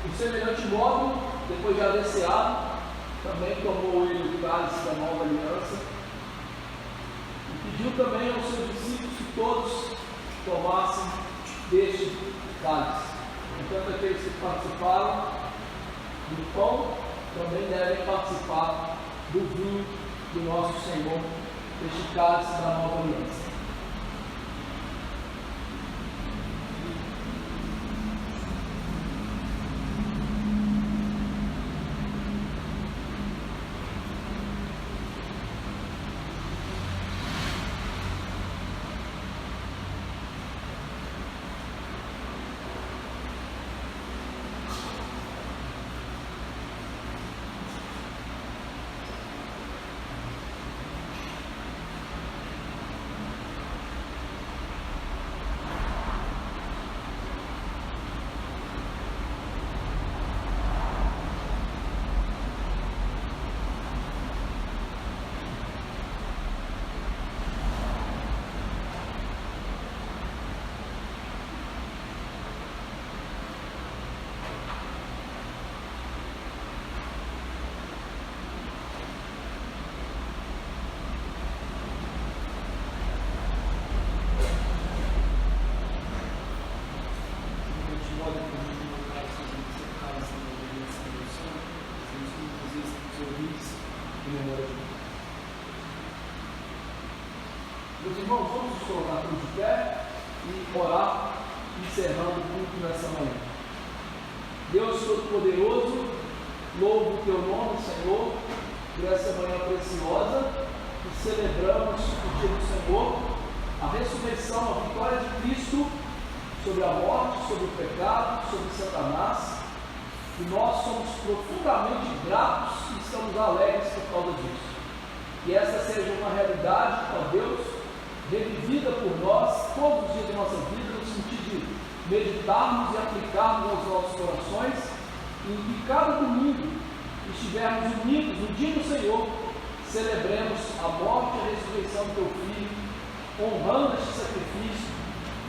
Por semelhante modo, depois de haver ceado, também tomou ele o cálice da nova aliança e pediu também aos seus discípulos que todos tomassem deste cálice. Portanto, aqueles que participaram do pão também devem participar do vinho do nosso Senhor, deste cálice da nova aliança. Meus irmãos, vamos nos colocar todos de pé e orar, encerrando o culto nessa manhã. Deus Todo-Poderoso, louvo o teu nome, Senhor, por essa manhã preciosa, que celebramos o dia do Senhor, a ressurreição, a vitória de Cristo sobre a morte, sobre o pecado, sobre Satanás, e nós somos profundamente gratos e estamos alegres por causa disso. Que essa seja uma realidade, ó Deus, revivida por nós todos os dias da nossa vida, no sentido de meditarmos e aplicarmos aos nossos corações, e que cada domingo estivermos unidos no dia do Senhor, celebremos a morte e a ressurreição do teu Filho, honrando este sacrifício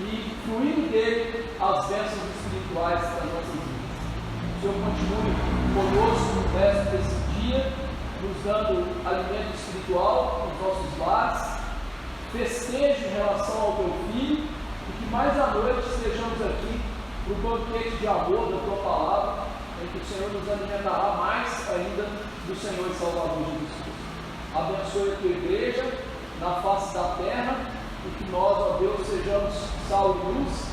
e fluindo dele as bênçãos espirituais das nossas vidas. O Senhor continue conosco no resto desse dia, nos dando alimento espiritual nos nossos lares, festejo em relação ao teu Filho, e que mais à noite estejamos aqui no banquete de amor da tua palavra, em que o Senhor nos alimentará mais ainda do Senhor e Salvador Jesus Cristo. Abençoe a tua igreja na face da terra, e que nós, ó Deus, sejamos sal e luz,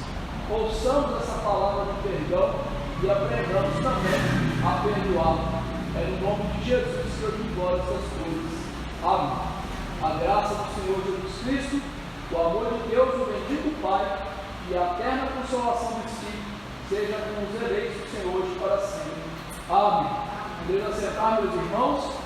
ouçamos essa palavra de perdão e aprendamos também a perdoar. É no nome de Jesus que eu imploro essas coisas. Amém. A graça do Senhor Jesus Cristo, o amor de Deus, o bendito Pai e a eterna consolação do Espírito seja com os eleitos do Senhor hoje para sempre. Amém. Podemos sentar, meus irmãos.